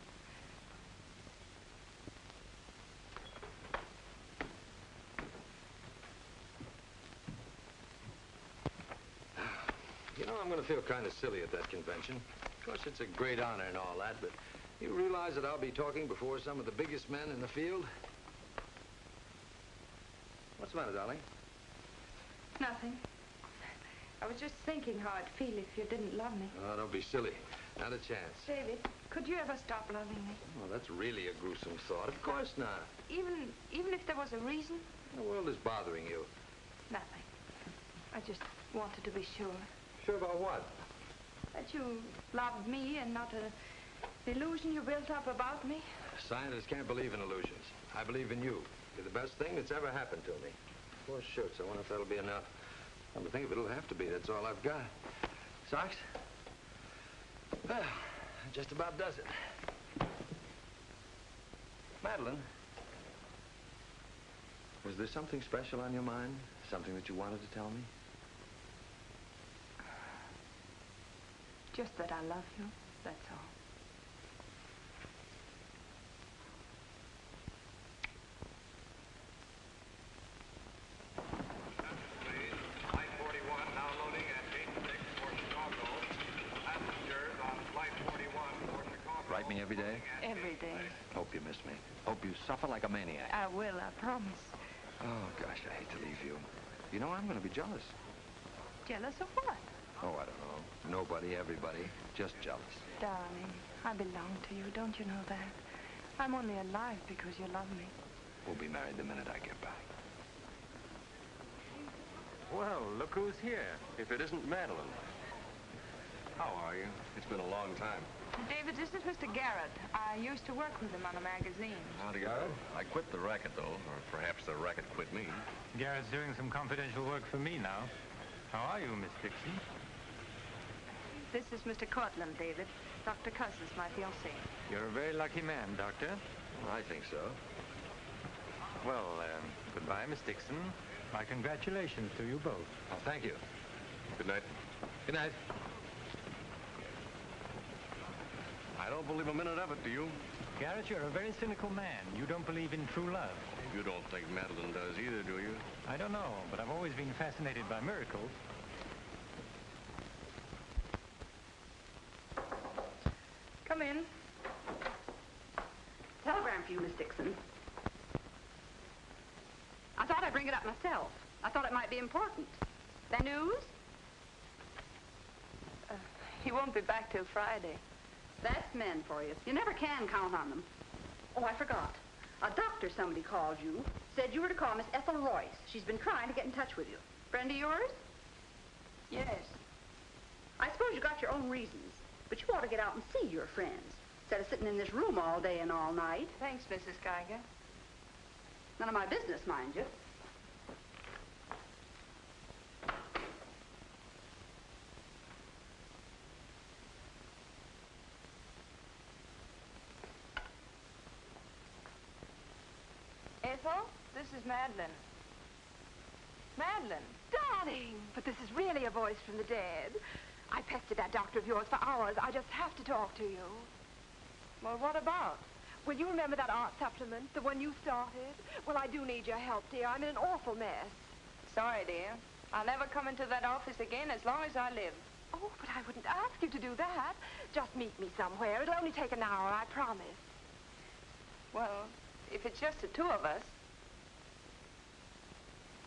You know, I'm going to feel kind of silly at that convention. Of course, it's a great honor and all that, but you realize that I'll be talking before some of the biggest men in the field? What's the matter, darling? Nothing. I was just thinking how I'd feel if you didn't love me. Oh, don't be silly. Not a chance. David, could you ever stop loving me? Oh, that's really a gruesome thought. Of course not. Even if there was a reason? The world is bothering you. Nothing. I just wanted to be sure. Sure about what? That you loved me and not an illusion you built up about me. Scientists can't believe in illusions. I believe in you. You're the best thing that's ever happened to me. 4 shirts. I wonder if that'll be enough. Come to think of it, it'll have to be. That's all I've got. Socks? Well, that just about does it. Madeline, was there something special on your mind? Something that you wanted to tell me? Just that I love you, that's all. Write me every day? Every day. Hope you miss me. Hope you suffer like a maniac. I will, I promise. Oh, gosh, I hate to leave you. You know, I'm going to be jealous. Jealous of what? Oh, I don't know. Nobody, everybody. Just jealous. Darling, I belong to you, don't you know that? I'm only alive because you love me. We'll be married the minute I get back. Well, look who's here. If it isn't Madeline. How are you? It's been a long time. David, this is Mr. Garrett. I used to work with him on a magazine. Howdy, Garrett. I quit the racket, though. Or perhaps the racket quit me. Garrett's doing some confidential work for me now. How are you, Miss Dixon? This is Mr. Cortland, David. Dr. Cuss is my fiancé. You're a very lucky man, Doctor. I think so. Well, goodbye, Miss Dixon. My congratulations to you both. Oh, thank you. Good night. Good night. I don't believe a minute of it, do you? Garrett, you're a very cynical man. You don't believe in true love. You don't think Madeline does either, do you? I don't know, but I've always been fascinated by miracles. Come in. Telegram for you, Miss Dixon. I thought I'd bring it up myself. I thought it might be important. The news? He won't be back till Friday. That's men for you. You never can count on them. Oh, I forgot. A doctor somebody called you, said you were to call Miss Ethel Royce. She's been trying to get in touch with you. Friend of yours? Yes. I suppose you got your own reasons, but you ought to get out and see your friends, instead of sitting in this room all day and all night. Thanks, Mrs. Geiger. None of my business, mind you. Ethel, this is Madeline. Madeline. Darling, but this is really a voice from the dead. I pestered that doctor of yours for hours. I just have to talk to you. Well, what about? Well, you remember that art supplement, the one you started? Well, I do need your help, dear. I'm in an awful mess. Sorry, dear. I'll never come into that office again as long as I live. Oh, but I wouldn't ask you to do that. Just meet me somewhere. It'll only take an hour, I promise. Well, if it's just the two of us.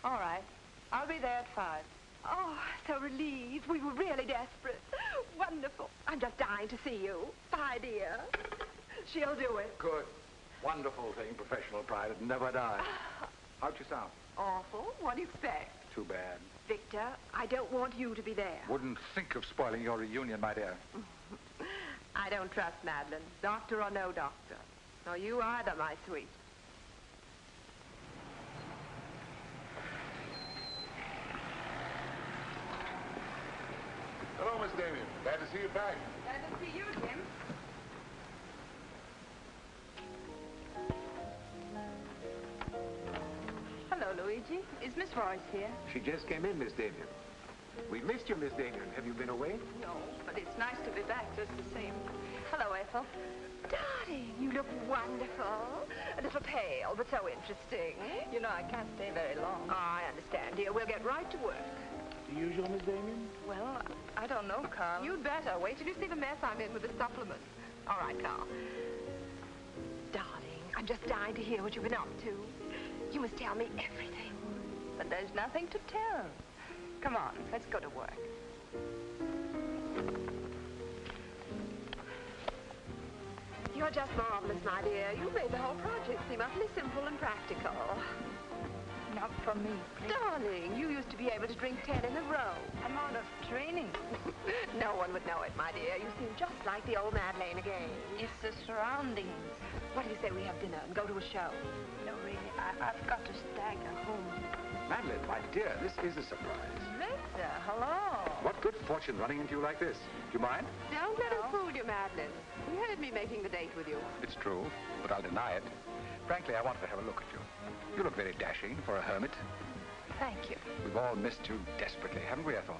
All right. I'll be there at 5. Oh, so relieved. We were really desperate. Wonderful. I'm just dying to see you. Bye, dear. She'll do it. Good. Wonderful thing, professional pride. It never dies. How'd you sound? Awful. What do you expect? Too bad. Victor, I don't want you to be there. Wouldn't think of spoiling your reunion, my dear. I don't trust Madeline, doctor or no doctor. Nor you either, my sweet. Hello, Miss Damien. Glad to see you back. Glad to see you, Jim. Hello, Luigi. Is Miss Royce here? She just came in, Miss Damien. We missed you, Miss Damien. Have you been away? No, but it's nice to be back just the same. Hello, Ethel. Darling, you look wonderful. A little pale, but so interesting. You know, I can't stay very long. Oh, I understand, dear. We'll get right to work. The usual, Miss Damien? Well, I don't know, Carl. You'd better. Wait till you see the mess I'm in with the supplements. All right, Carl. Darling, I'm just dying to hear what you've been up to. You must tell me everything. but there's nothing to tell. Come on, let's go to work. You're just marvelous, my dear. You made the whole project seem utterly simple and practical. Not for me, please. Darling, you used to be able to drink 10 in a row. I'm out of training. No one would know it, my dear. You seem just like the old Madeleine again. It's the surroundings. What do you say we have dinner and go to a show? No, really, I've got to stagger home. Madeline, my dear, this is a surprise. Victor, hello. What good fortune running into you like this? Do you mind? Don't let us fool you, Madeline. You heard me making the date with you. It's true, but I'll deny it. Frankly, I wanted to have a look at you. You look very dashing for a hermit. Thank you. We've all missed you desperately, haven't we, Ethel?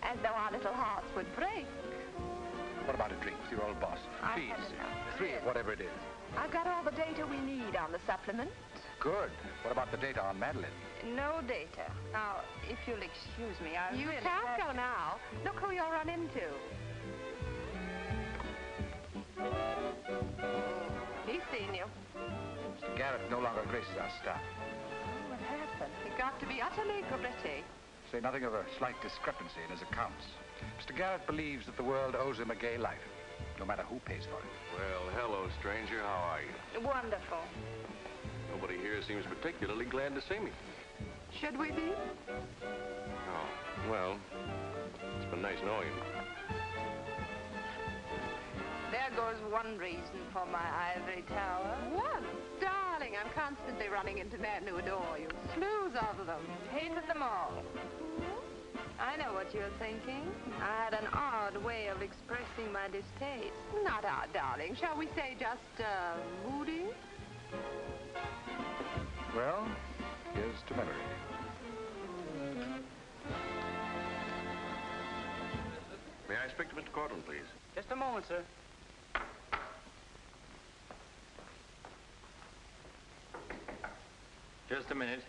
As though our little hearts would break. What about a drink with your old boss? Please. 3, whatever it is. I've got all the data we need on the supplement. Good. What about the data on Madeline? No data. Now, if you'll excuse me, I You really can't go now. Look who you'll run into. He's seen you. Mr. Garrett no longer graces our staff. What happened? He got to be utterly gritty. Say nothing of a slight discrepancy in his accounts. Mr. Garrett believes that the world owes him a gay life, no matter who pays for it. Well, hello, stranger. How are you? Wonderful. Nobody here seems particularly glad to see me. Should we be? Oh, well, it's been nice knowing you. There goes one reason for my ivory tower. One? Darling, I'm constantly running into men who adore you. Slews of them. Hated them all. I know what you're thinking. I had an odd way of expressing my distaste. Not odd, darling. Shall we say just, moody? Well, here's to memory. May I speak to Mr. Cortland, please? Just a moment, sir. Just a minute.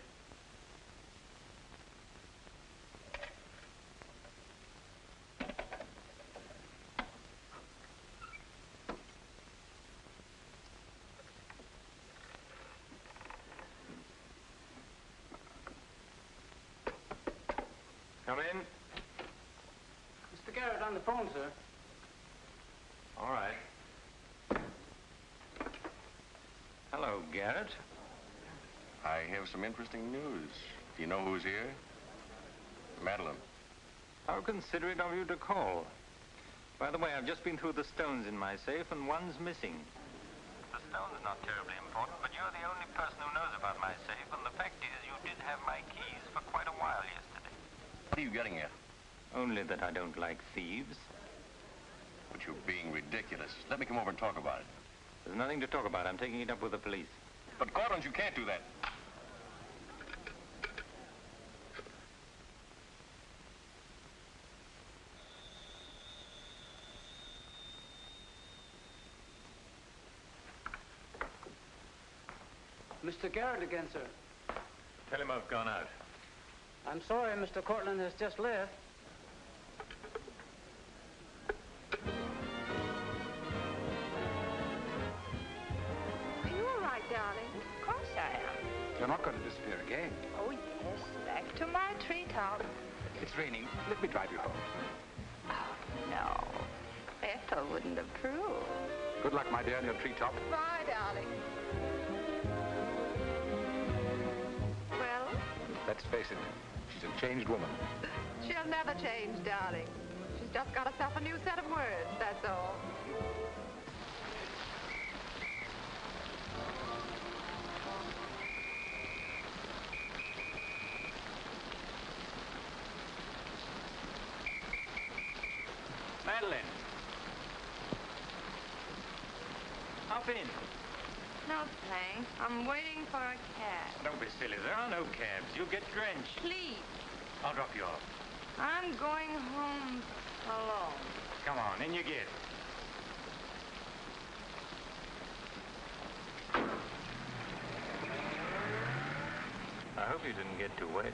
Come in. Mr. Garrett on the phone, sir. All right. Hello, Garrett. I have some interesting news. Do you know who's here? Madeline. How considerate of you to call. By the way, I've just been through the stones in my safe, and one's missing. The stone's not terribly important, but you're the only person who knows about my safe, and the fact is you did have my keys for quite a while yesterday. What are you getting at? Only that I don't like thieves. But you're being ridiculous. Let me come over and talk about it. There's nothing to talk about. I'm taking it up with the police. But, Cortland, you can't do that. Mr. Garrett again, sir. Tell him I've gone out. I'm sorry, Mr. Cortland has just left. Are you all right, darling? Of course I am. You're not going to disappear again. Oh, yes. Back to my treetop. It's raining. Let me drive you home. Oh, no. Ethel wouldn't approve. Good luck, my dear, in your treetop. Bye, darling. Well? Let's face it, she's a changed woman. She'll never change, darling. She's just got herself a new set of words, that's all. Madeline. Hop in. No, thanks. I'm waiting for a cab. Don't be silly. There are no cabs. You'll get drenched. Please. I'll drop you off. I'm going home alone. Come on, in you get. I hope you didn't get too wet.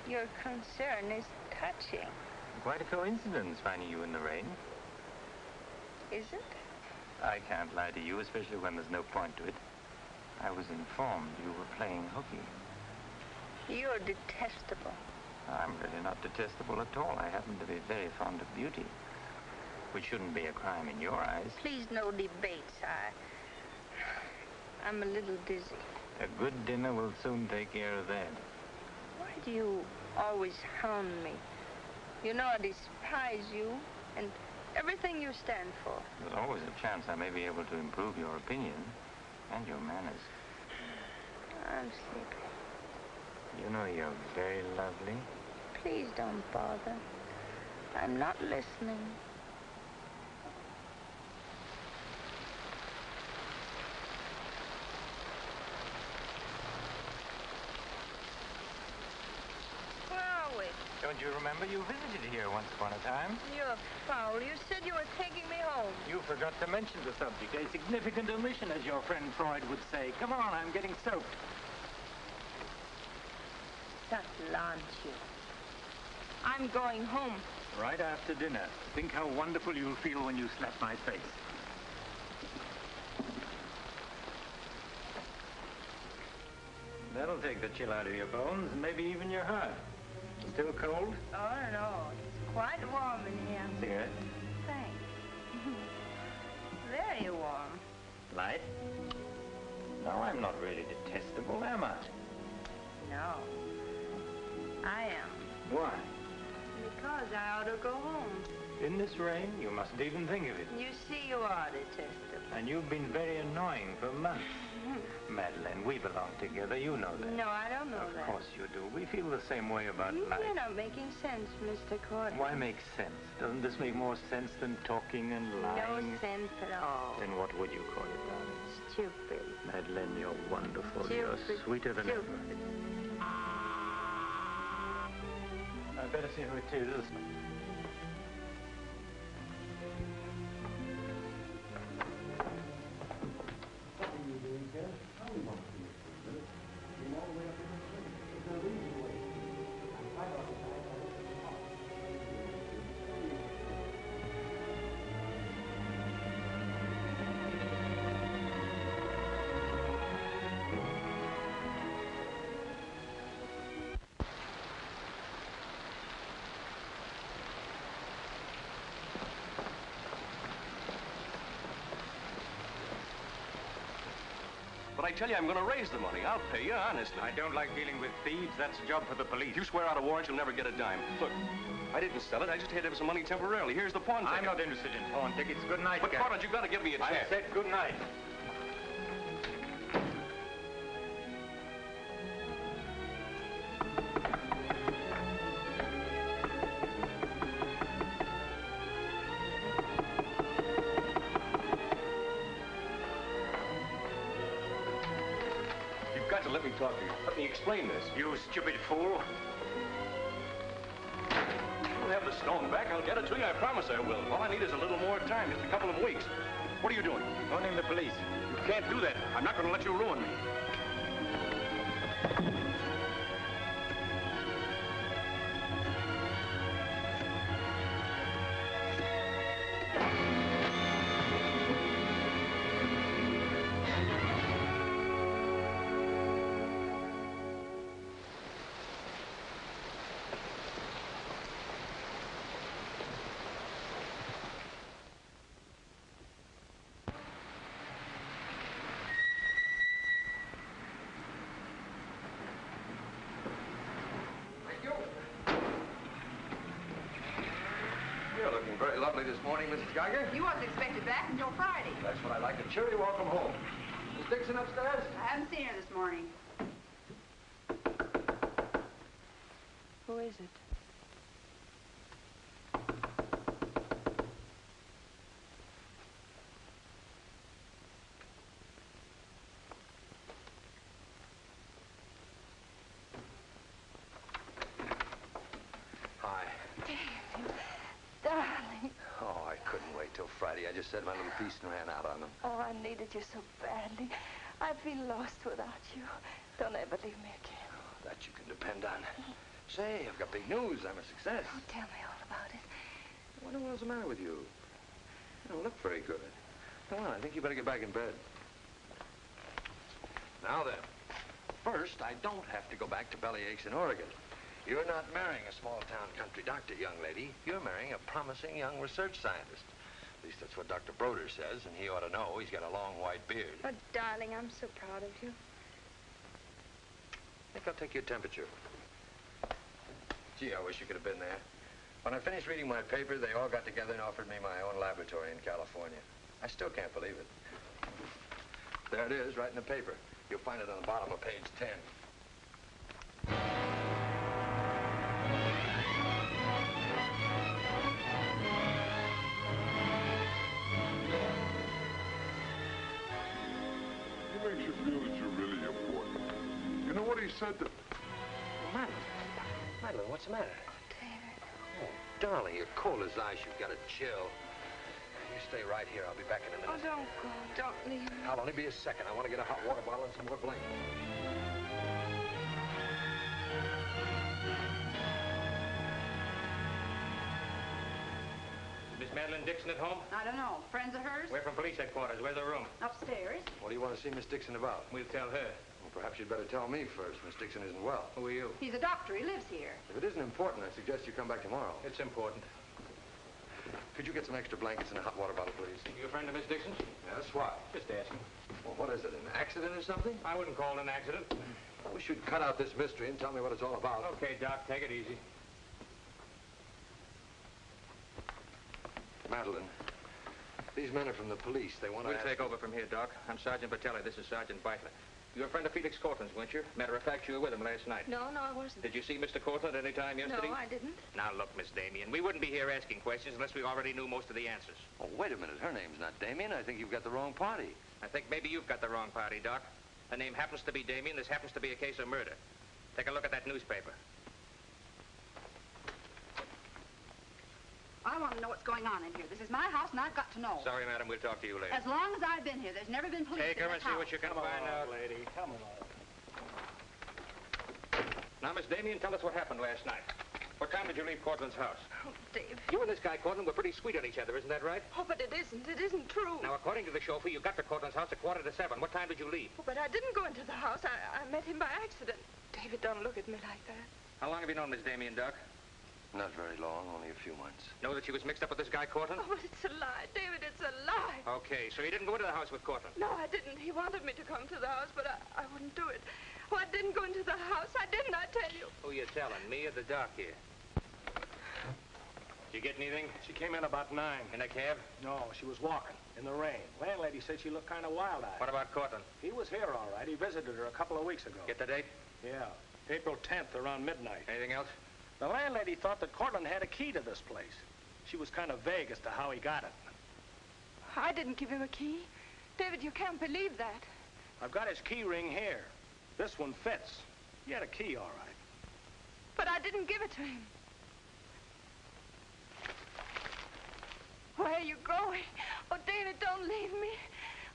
Your concern is touching. Quite a coincidence finding you in the rain. Is it? I can't lie to you, especially when there's no point to it. I was informed you were playing hooky. You're detestable. I'm really not detestable at all. I happen to be very fond of beauty, which shouldn't be a crime in your eyes. Please, no debates. I'm a little dizzy. A good dinner will soon take care of that. Why do you always hound me? You know I despise you and everything you stand for. There's always a chance I may be able to improve your opinion and your manners. I'm sleepy. You know you're very lovely. Please don't bother. I'm not listening. Don't you remember you visited here once upon a time? You're foul. You said you were taking me home. You forgot to mention the subject. A significant omission, as your friend Freud would say. Come on, I'm getting soaked. That launch you. I'm going home. Right after dinner. Think how wonderful you'll feel when you slap my face. That'll take the chill out of your bones, and maybe even your heart. Still cold? Oh, no. It's quite warm in here. Cigarette? Thanks. Very warm. Light? No, I'm not really detestable, am I? No. I am. Why? Because I ought to go home. In this rain, you mustn't even think of it. You see, you are detestable. And you've been very annoying for months. Madeleine, we belong together. You know that. No, I don't know that. Of course you do. We feel the same way about life. You're not making sense, Mr. Cortland. Why make sense? Doesn't this make more sense than talking and lying? No sense at all. Then what would you call it, darling? Stupid. Madeleine, you're wonderful. Stupid. You're sweeter than ever. I'd better see who it is. But I tell you, I'm going to raise the money. I'll pay you, honestly. I don't like dealing with thieves. That's a job for the police. You swear out a warrant, you'll never get a dime. Look, I didn't sell it. I just had to have some money temporarily. Here's the pawn ticket. I'm not interested in pawn tickets. Good night, But, Cortland, you've got to give me a chance. I said good night. Let me talk to you. Let me explain this. You stupid fool. You'll have the stone back. I'll get it to you. I promise I will. All I need is a little more time, just a couple of weeks. What are you doing? Phoning the police. You can't do that. I'm not going to let you ruin me. Very lovely this morning, Mrs. Geiger. You wasn't expected back until Friday. That's what I like. A cheery welcome home. Miss Dixon upstairs? I haven't seen her this morning. Who is it? Darling. Oh, I couldn't wait till Friday. I just said my little piece and ran out on them. Oh, I needed you so badly. I feel lost without you. Don't ever leave me again. Oh, that you can depend on. Say, I've got big news. I'm a success. Oh, tell me all about it. I wonder what's the matter with you. You don't look very good. Come on, I think you better get back in bed. Now then, first, I don't have to go back to Bellyaches in Oregon. You're not marrying a small-town country doctor, young lady. You're marrying a promising young research scientist. At least that's what Dr. Broder says, and he ought to know. He's got a long white beard. Oh, darling, I'm so proud of you. I think I'll take your temperature. Gee, I wish you could have been there. When I finished reading my paper, they all got together and offered me my own laboratory in California. I still can't believe it. There it is, right in the paper. You'll find it on the bottom of page 10. He makes you feel that you're really important. You know what he said to... Madeline, what's the matter? David. Oh, darling, you're cold as ice. You've got a chill. You stay right here. I'll be back in a minute. Oh, don't go. Don't leave me. I'll only be a second. I want to get a hot water bottle and some more blankets. Miss Madeline Dixon at home? I don't know. Friends of hers? We're from police headquarters. Where's the room? Upstairs. What do you want to see Miss Dixon about? We'll tell her. Well, perhaps you'd better tell me first. Miss Dixon isn't well. Who are you? He's a doctor. He lives here. If it isn't important, I suggest you come back tomorrow. It's important. Could you get some extra blankets and a hot water bottle, please? You a friend of Miss Dixon's? Yes, why? Just asking. Well, what is it, an accident or something? I wouldn't call it an accident. We should cut out this mystery and tell me what it's all about. Okay, Doc, take it easy. Madeline, these men are from the police. They want to We'll take over from here, Doc. I'm Sergeant Batelli. This is Sergeant Beitler. You're a friend of Felix Cortland's, weren't you? Matter of fact, you were with him last night. No, I wasn't. Did you see Mr. Cortland any time yesterday? No, I didn't. Now, look, Miss Damien, we wouldn't be here asking questions unless we already knew most of the answers. Oh, wait a minute. Her name's not Damien. I think you've got the wrong party. I think maybe you've got the wrong party, Doc. Her name happens to be Damien. This happens to be a case of murder. Take a look at that newspaper. I want to know what's going on in here. This is my house, and I've got to know. Sorry, madam. We'll talk to you later. As long as I've been here, there's never been police Take in her this and see house. what you can find out. lady. Come along. Now, Miss Damien, tell us what happened last night. What time did you leave Cortland's house? Oh, Dave. You and this guy, Cortland, were pretty sweet on each other, isn't that right? Oh, but it isn't. It isn't true. Now, according to the chauffeur, you got to Cortland's house at 6:45. What time did you leave? Oh, but I didn't go into the house. I met him by accident. David, don't look at me like that. How long have you known Miss Damien, Doc? Not very long, only a few months. Know that she was mixed up with this guy, Cortland? Oh, but it's a lie. David, it's a lie. Okay, so you didn't go into the house with Cortland? No, I didn't. He wanted me to come to the house, but I wouldn't do it. Oh, I didn't go into the house. I didn't, I tell you. Who you telling, me or the doc here? Did you get anything? She came in about 9. In a cab? No, she was walking in the rain. Landlady said she looked kind of wild-eyed. What about Cortland? He was here all right. He visited her a couple of weeks ago. Get the date? Yeah, April 10th around midnight. Anything else? The landlady thought that Cortland had a key to this place. She was kind of vague as to how he got it. I didn't give him a key. David, you can't believe that. I've got his key ring here. This one fits. He had a key, all right. But I didn't give it to him. Where are you going? Oh, David, don't leave me.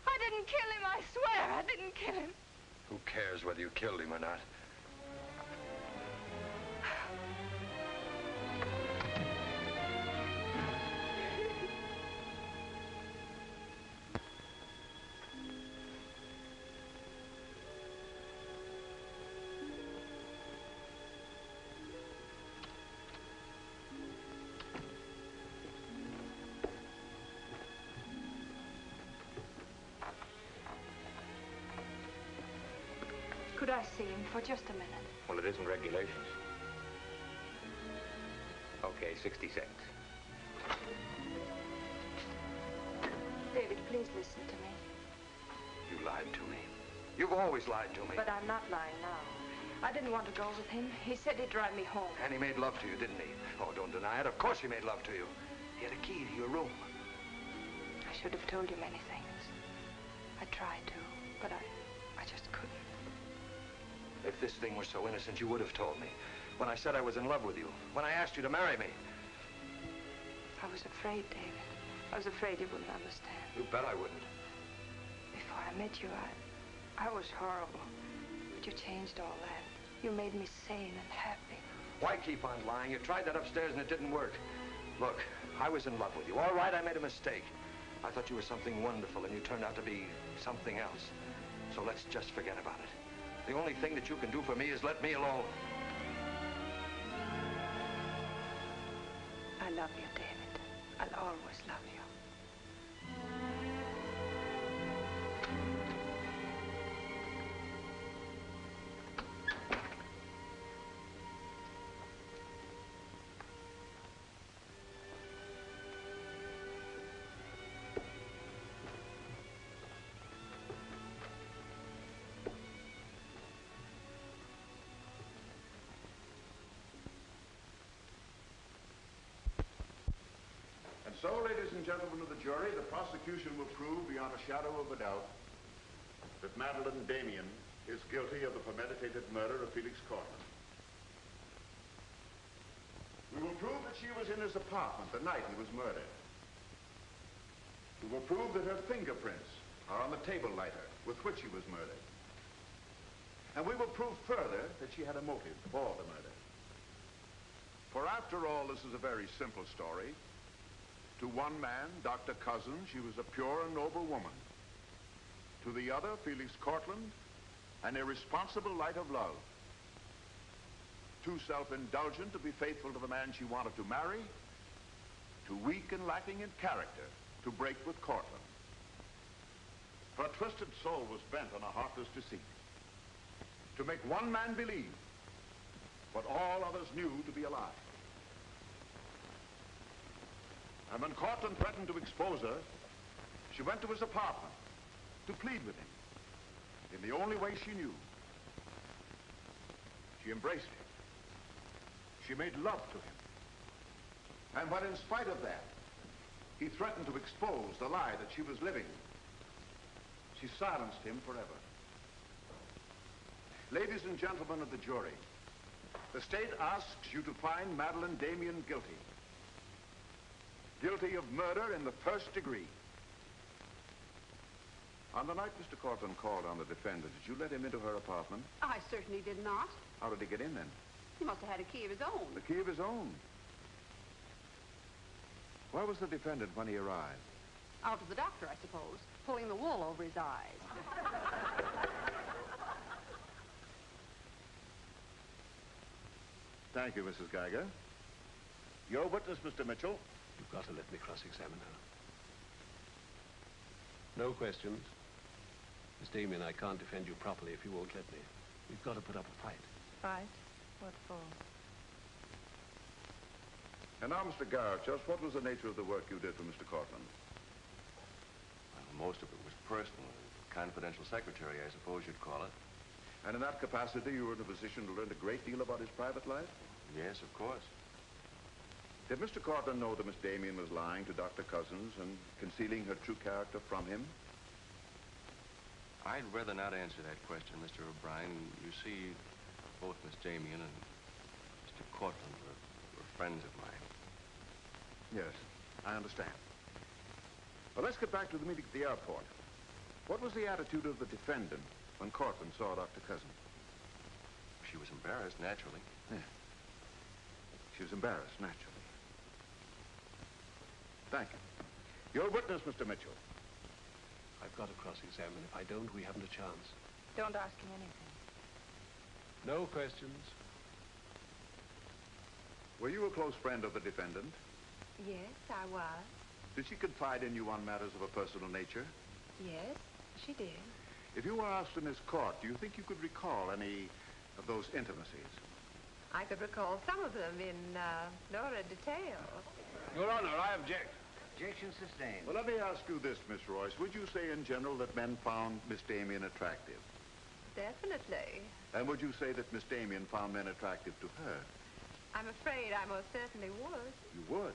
I didn't kill him, I swear. I didn't kill him. Who cares whether you killed him or not? Could I see him for just a minute? Well, it isn't regulations. Okay, 60 seconds. David, please listen to me. You lied to me. You've always lied to me. But I'm not lying now. I didn't want to go with him. He said he'd drive me home. And he made love to you, didn't he? Oh, don't deny it. Of course he made love to you. He had a key to your room. I should have told you many things. I tried to, but I just couldn't. If this thing were so innocent, you would have told me. When I said I was in love with you. When I asked you to marry me. I was afraid, David. I was afraid you wouldn't understand. You bet I wouldn't. Before I met you, I was horrible. But you changed all that. You made me sane and happy. Why keep on lying? You tried that upstairs and it didn't work. Look, I was in love with you. All right, I made a mistake. I thought you were something wonderful and you turned out to be something else. So let's just forget about it. The only thing that you can do for me is let me alone. I love you, David. I'll always love you. So, ladies and gentlemen of the jury, the prosecution will prove beyond a shadow of a doubt that Madeline Damien is guilty of the premeditated murder of Felix Cortland. We will prove that she was in his apartment the night he was murdered. We will prove that her fingerprints are on the table lighter with which he was murdered. And we will prove further that she had a motive for the murder. For after all, this is a very simple story. To one man, Dr. Cousins, she was a pure and noble woman. To the other, Felix Cortland, an irresponsible light of love. Too self-indulgent to be faithful to the man she wanted to marry. Too weak and lacking in character to break with Cortland. Her twisted soul was bent on a heartless deceit. To make one man believe what all others knew to be a lie. And when Cortland threatened to expose her, she went to his apartment to plead with him in the only way she knew. She embraced him. She made love to him. And when, in spite of that, he threatened to expose the lie that she was living, she silenced him forever. Ladies and gentlemen of the jury, the state asks you to find Madeline Damien guilty. Guilty of murder in the first degree. On the night Mr. Cortland called on the defendant, did you let him into her apartment? I certainly did not. How did he get in then? He must have had a key of his own. The key of his own? Where was the defendant when he arrived? Out with the doctor, I suppose, pulling the wool over his eyes. Thank you, Mrs. Geiger. Your witness, Mr. Mitchell. You've got to let me cross-examine her. No questions. Miss Damien, I can't defend you properly if you won't let me. We've got to put up a fight. Fight? What for? And now, Mr. Garrett, just what was the nature of the work you did for Mr. Cortland? Well, most of it was personal. Confidential secretary, I suppose you'd call it. And in that capacity, you were in a position to learn a great deal about his private life? Yes, of course. Did Mr. Cortland know that Miss Damien was lying to Dr. Cousins and concealing her true character from him? I'd rather not answer that question, Mr. O'Brien. You see, both Miss Damien and Mr. Cortland were friends of mine. Yes, I understand. Well, let's get back to the meeting at the airport. What was the attitude of the defendant when Cortland saw Dr. Cousins? She was embarrassed, naturally. Yeah. She was embarrassed, naturally. Thank you. Your witness, Mr. Mitchell. I've got to cross-examine. If I don't, we haven't a chance. Don't ask him anything. No questions. Were you a close friend of the defendant? Yes, I was. Did she confide in you on matters of a personal nature? Yes, she did. If you were asked in this court, do you think you could recall any of those intimacies? I could recall some of them in lurid detail. Your Honor, I object. Objection sustained. Well, let me ask you this, Miss Royce. Would you say in general that men found Miss Damien attractive? Definitely. And would you say that Miss Damien found men attractive to her? I'm afraid I most certainly would. You would?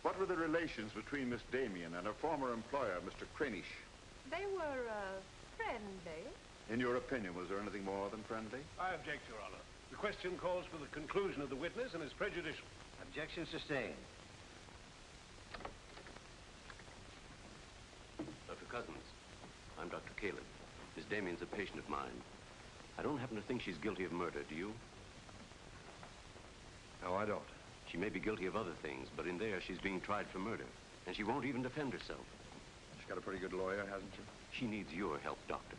What were the relations between Miss Damien and her former employer, Mr. Cranish? They were, friendly. In your opinion, was there anything more than friendly? I object, Your Honor. The question calls for the conclusion of the witness and is prejudicial. Objection sustained. Dr. Cousins, I'm Dr. Caleb. Miss Damien's a patient of mine. I don't happen to think she's guilty of murder, do you? No, I don't. She may be guilty of other things, but in there she's being tried for murder, and she won't even defend herself. She's got a pretty good lawyer, hasn't she? She needs your help, Doctor.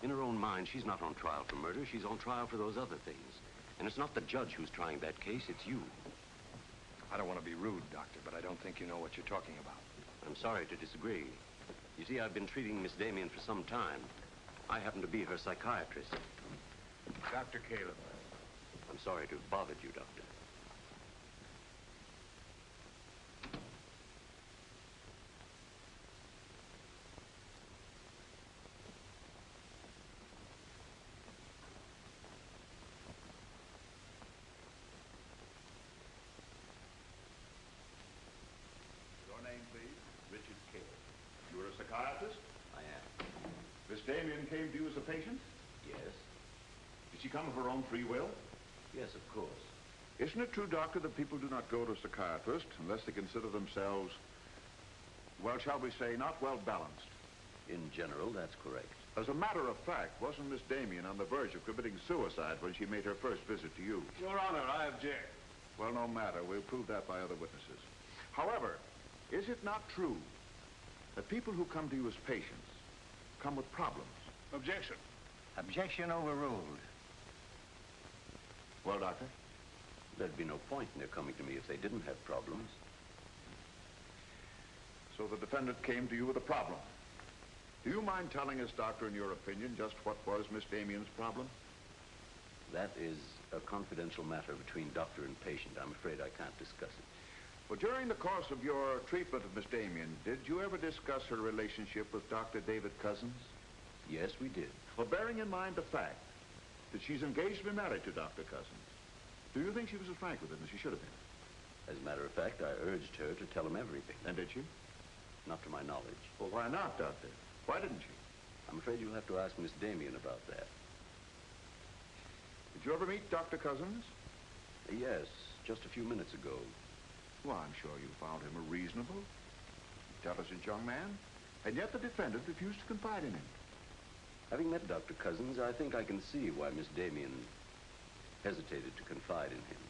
In her own mind, she's not on trial for murder. She's on trial for those other things. And it's not the judge who's trying that case, it's you. I don't want to be rude, Doctor, but I don't think you know what you're talking about. I'm sorry to disagree. You see, I've been treating Miss Damien for some time. I happen to be her psychiatrist. Dr. Caleb. I'm sorry to have bothered you, Doctor. Your name, please? Richard Caleb. You're a psychiatrist? I am. Miss Damien came to you as a patient? Yes. Did she come of her own free will? Yes, of course. Isn't it true, Doctor, that people do not go to a psychiatrist unless they consider themselves, well, shall we say, not well balanced? In general, that's correct. As a matter of fact, wasn't Miss Damien on the verge of committing suicide when she made her first visit to you? Your Honor, I object. Well, no matter. We'll prove that by other witnesses. However, is it not true that people who come to you as patients come with problems? Objection. Objection overruled. Well, Doctor? There'd be no point in their coming to me if they didn't have problems. So the defendant came to you with a problem. Do you mind telling us, Doctor, in your opinion, just what was Miss Damien's problem? That is a confidential matter between doctor and patient. I'm afraid I can't discuss it. Well, during the course of your treatment of Miss Damien, did you ever discuss her relationship with Dr. David Cousins? Yes, we did. Well, bearing in mind the fact that she's engaged to be married to Dr. Cousins, do you think she was as frank with him as she should have been? As a matter of fact, I urged her to tell him everything. And did she? Not to my knowledge. Well, why not, Doctor? Why didn't she? I'm afraid you'll have to ask Miss Damien about that. Did you ever meet Dr. Cousins? Yes, just a few minutes ago. Well, I'm sure you found him a reasonable, intelligent young man, and yet the defendant refused to confide in him. Having met Dr. Cousins, I think I can see why Miss Damien hesitated to confide in him.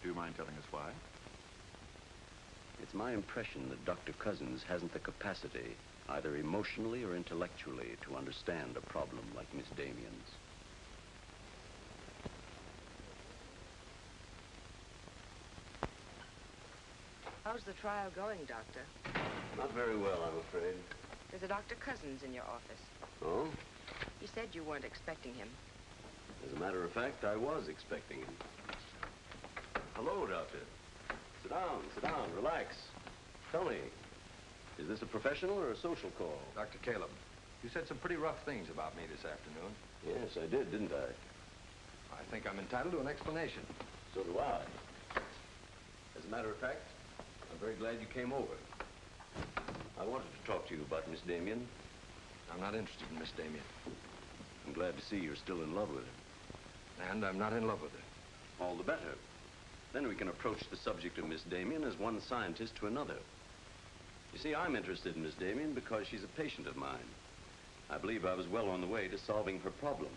Do you mind telling us why? It's my impression that Dr. Cousins hasn't the capacity, either emotionally or intellectually, to understand a problem like Miss Damien's. How's the trial going, Doctor? Not very well, I'm afraid. There's a Dr. Cousins in your office. Oh? You said you weren't expecting him. As a matter of fact, I was expecting him. Hello, Doctor. Sit down, relax. Tell me, is this a professional or a social call? Dr. Caleb, you said some pretty rough things about me this afternoon. Yes, I did, didn't I? I think I'm entitled to an explanation. So do I. As a matter of fact, I'm very glad you came over. I wanted to talk to you about Miss Damien. I'm not interested in Miss Damien. I'm glad to see you're still in love with her. And I'm not in love with her. All the better. Then we can approach the subject of Miss Damien as one scientist to another. You see, I'm interested in Miss Damien because she's a patient of mine. I believe I was well on the way to solving her problem.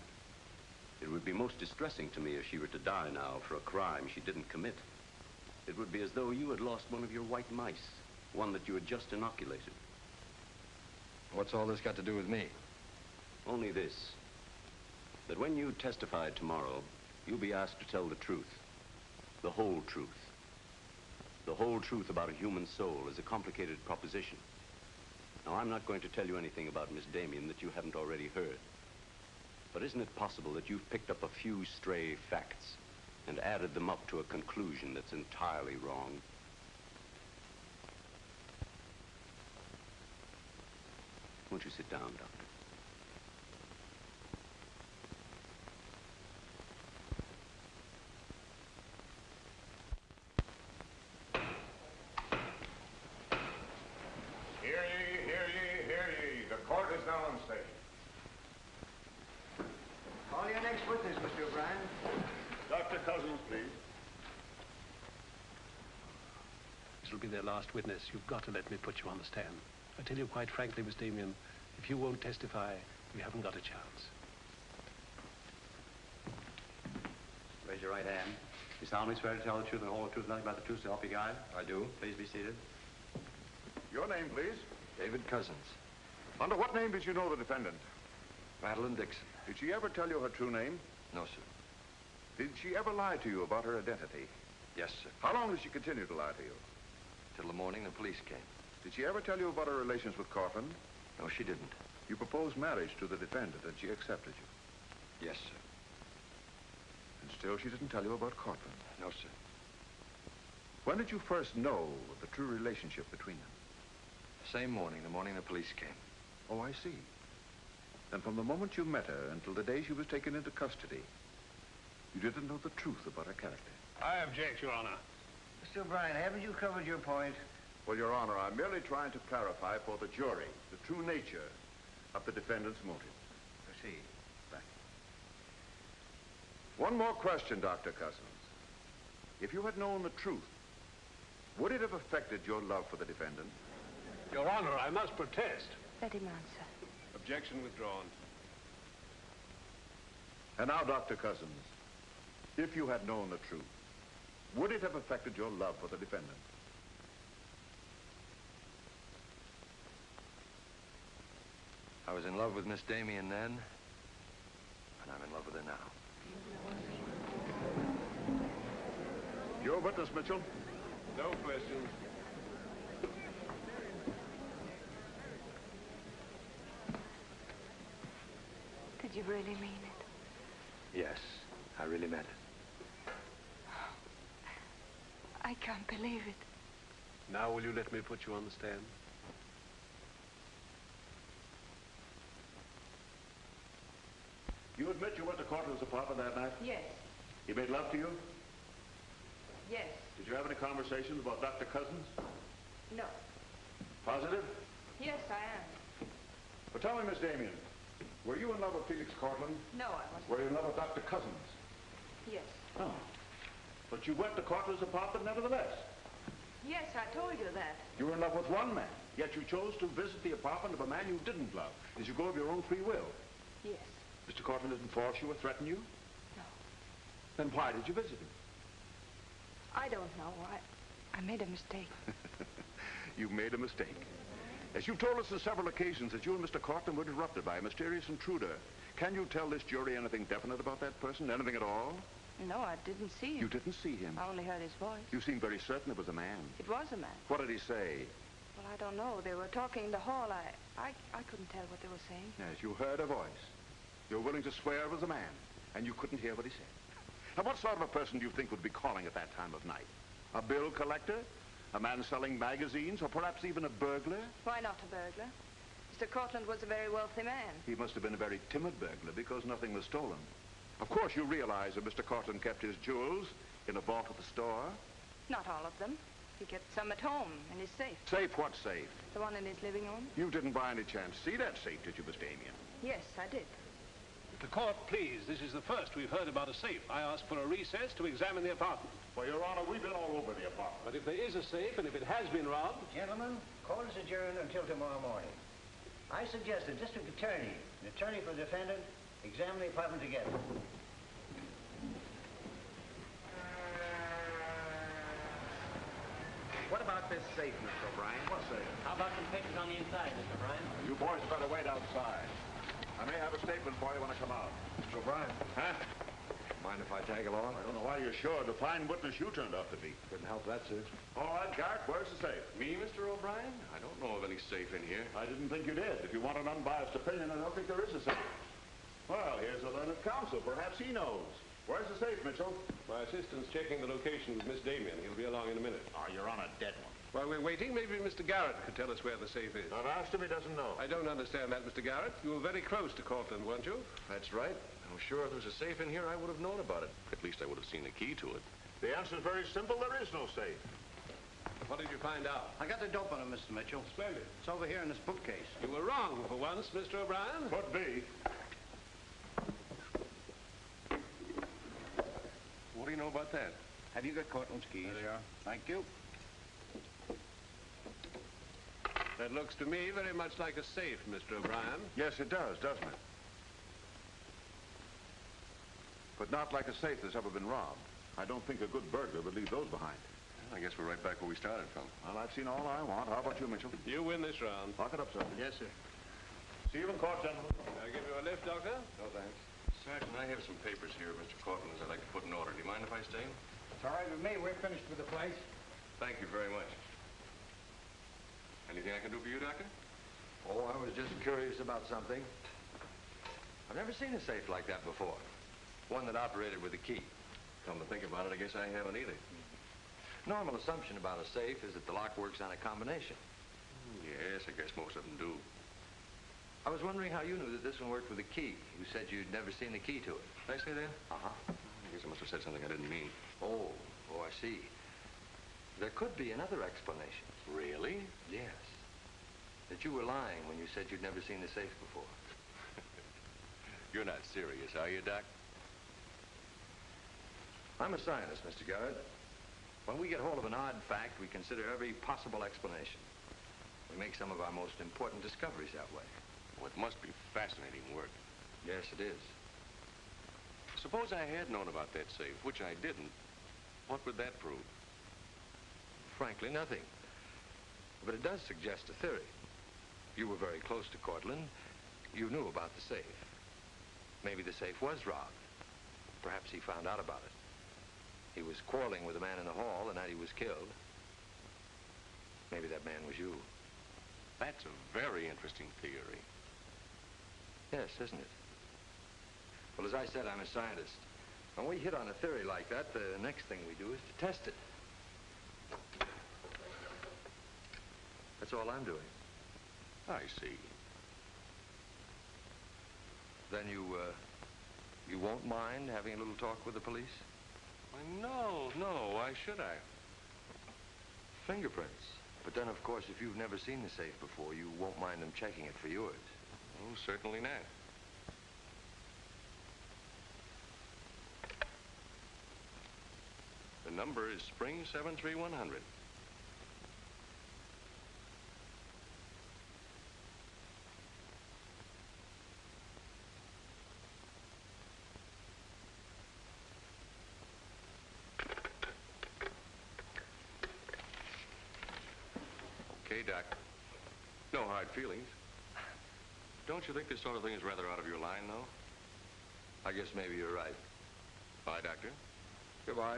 It would be most distressing to me if she were to die now for a crime she didn't commit. It would be as though you had lost one of your white mice, one that you had just inoculated. What's all this got to do with me? Only this, that when you testify tomorrow, you'll be asked to tell the truth. The whole truth. The whole truth about a human soul is a complicated proposition. Now, I'm not going to tell you anything about Miss Damien that you haven't already heard. But isn't it possible that you've picked up a few stray facts and added them up to a conclusion that's entirely wrong? Won't you sit down, Doctor? Hear ye, hear ye, hear ye. The court is now on stage. Call your next witness, Mr. O'Brien. Dr. Cousins, please. This will be their last witness. You've got to let me put you on the stand. I tell you quite frankly, Miss Damien, if you won't testify, you haven't got a chance. Raise your right hand. You solemnly swear to tell the truth and the whole truth, nothing but the truth, so help you God? I do. Please be seated. Your name, please. David Cousins. Under what name did you know the defendant? Madeline Dixon. Did she ever tell you her true name? No, sir. Did she ever lie to you about her identity? Yes, sir. How long did she continue to lie to you? Till the morning the police came. Did she ever tell you about her relations with Cortland? No, she didn't. You proposed marriage to the defendant and she accepted you? Yes, sir. And still she didn't tell you about Cortland? No, sir. When did you first know of the true relationship between them? Same morning, the morning the police came. Oh, I see. Then from the moment you met her until the day she was taken into custody, you didn't know the truth about her character. I object, Your Honor. Mr. O'Brien, haven't you covered your point? Well, Your Honor, I'm merely trying to clarify for the jury the true nature of the defendant's motive. Proceed. Thank you. One more question, Dr. Cousins. If you had known the truth, would it have affected your love for the defendant? Your Honor, I must protest. Let him answer. Objection withdrawn. And now, Dr. Cousins, if you had known the truth, would it have affected your love for the defendant? I was in love with Miss Damien then, and I'm in love with her now. Your witness, Mitchell. No questions. Did you really mean it? Yes, I really meant it. I can't believe it. Now will you let me put you on the stand? You admit you went to Cortland's apartment that night? Yes. He made love to you? Yes. Did you have any conversations about Dr. Cousins? No. Positive? Yes, I am. But tell me, Miss Damien, were you in love with Felix Cortland? No, I wasn't. Were you in love with Dr. Cousins? Yes. Oh. But you went to Cortland's apartment nevertheless. Yes, I told you that. You were in love with one man, yet you chose to visit the apartment of a man you didn't love. Did you go of your own free will? Yes. Mr. Cortland didn't force you or threaten you? No. Then why did you visit him? I don't know. I made a mistake. You made a mistake. As you've told us on several occasions that you and Mr. Cortland were interrupted by a mysterious intruder, can you tell this jury anything definite about that person? Anything at all? No, I didn't see him. You didn't see him? I only heard his voice. You seem very certain it was a man. It was a man. What did he say? Well, I don't know. They were talking in the hall. I couldn't tell what they were saying. Yes, you heard a voice. You're willing to swear it was a man, and you couldn't hear what he said. Now, what sort of a person do you think would be calling at that time of night? A bill collector? A man selling magazines? Or perhaps even a burglar? Why not a burglar? Mr. Cortland was a very wealthy man. He must have been a very timid burglar because nothing was stolen. Of course, you realize that Mr. Cortland kept his jewels in a vault at the store? Not all of them. He kept some at home in his safe. Safe? What safe? The one in his living room? You didn't by any chance see that safe, did you, Miss Damien? Yes, I did. The court, please. This is the first we've heard about a safe. I asked for a recess to examine the apartment. Well, Your Honor, we've been all over the apartment. But if there is a safe and if it has been robbed... Gentlemen, court is adjourned until tomorrow morning. I suggest the district attorney, the attorney for the defendant, examine the apartment together. What about this safe, Mr. O'Brien? What safe? How about some papers on the inside, Mr. O'Brien? You boys better wait outside. I may have a statement for you when I come out. Mr. O'Brien. Huh? Mind if I tag along? I don't know why you're sure. The fine witness you turned out to be. Couldn't help that, sir. All right, Garrett, where's the safe? Me, Mr. O'Brien? I don't know of any safe in here. I didn't think you did. If you want an unbiased opinion, I don't think there is a safe. Well, here's a learned counsel. Perhaps he knows. Where's the safe, Mitchell? My assistant's checking the location with Miss Damien. He'll be along in a minute. Oh, you're on a dead one. While we're waiting, maybe Mr. Garrett could tell us where the safe is. I've asked him, he doesn't know. I don't understand that, Mr. Garrett. You were very close to Cortland, weren't you? That's right. I'm sure if there was a safe in here, I would have known about it. At least I would have seen a key to it. The answer's very simple. There is no safe. What did you find out? I got the dope on him, Mr. Mitchell. Splendid. It's over here in this bookcase. You were wrong for once, Mr. O'Brien. Could be. What do you know about that? Have you got Cortland's keys? There they are. Thank you. That looks to me very much like a safe, Mr. O'Brien. Yes, it does, doesn't it? But not like a safe that's ever been robbed. I don't think a good burglar would leave those behind. Well, I guess we're right back where we started from. Well, I've seen all I want. How about you, Mitchell? You win this round. Lock it up, sir. Yes, sir. See you in court, gentlemen. Can I give you a lift, Doctor? No, thanks. Sergeant, I have some papers here, Mr. Cortland, I'd like to put in order. Do you mind if I stay? It's all right with me. We're finished with the place. Thank you very much. Anything I can do for you, Doctor? Oh, I was just curious about something. I've never seen a safe like that before. One that operated with a key. Come to think about it, I guess I haven't either. Normal assumption about a safe is that the lock works on a combination. Yes, I guess most of them do. I was wondering how you knew that this one worked with a key. You said you'd never seen the key to it. Did I say that? Uh-huh. I guess I must have said something I didn't mean. Oh, I see. There could be another explanation. Really? Yes. That you were lying when you said you'd never seen the safe before. You're not serious, are you, Doc? I'm a scientist, Mr. Garrett. When we get hold of an odd fact, we consider every possible explanation. We make some of our most important discoveries that way. Well, it must be fascinating work. Yes, it is. Suppose I had known about that safe, which I didn't. What would that prove? Frankly, nothing. But it does suggest a theory. You were very close to Cortland. You knew about the safe. Maybe the safe was robbed. Perhaps he found out about it. He was quarreling with a man in the hall the night he was killed. Maybe that man was you. That's a very interesting theory. Yes, isn't it? Well, as I said, I'm a scientist. When we hit on a theory like that, the next thing we do is to test it. That's all I'm doing. I see. Then you won't mind having a little talk with the police? No, why should I? Fingerprints. But then, of course, if you've never seen the safe before, you won't mind them checking it for yours. Oh, certainly not. The number is Spring 73100. Okay, Doc. No hard feelings. Don't you think this sort of thing is rather out of your line, though? I guess maybe you're right. Bye, Doctor. Goodbye.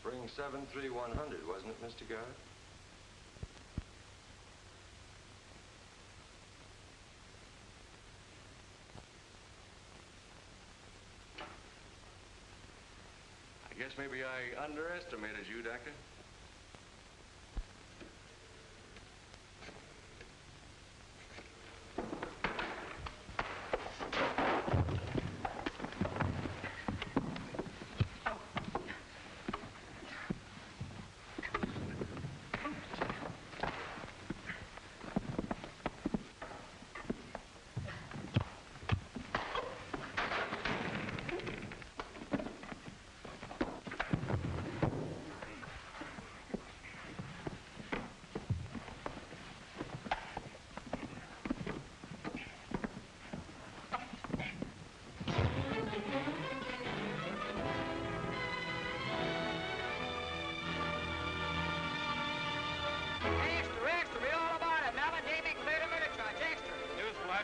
Spring 73100, wasn't it, Mr. Garrett? I guess maybe I underestimated you, Doctor.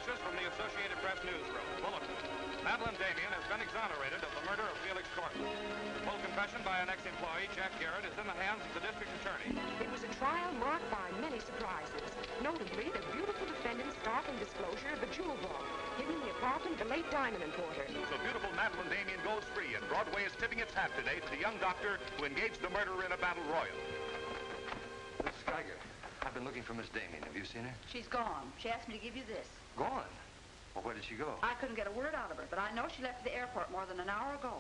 From the Associated Press newsroom. Bulletin. Madeline Damien has been exonerated of the murder of Felix Cortland. Full confession by an ex-employee, Jack Garrett, is in the hands of the district attorney. It was a trial marked by many surprises. Notably, the beautiful defendant's startling disclosure of the jewel vault hidden in the apartment of the late diamond importer. So beautiful Madeline Damien goes free, and Broadway is tipping its hat today to the young doctor who engaged the murderer in a battle royal. Miss Geiger, I've been looking for Miss Damien. Have you seen her? She's gone. She asked me to give you this. Gone? Well, where did she go? I couldn't get a word out of her, but I know she left the airport more than an hour ago.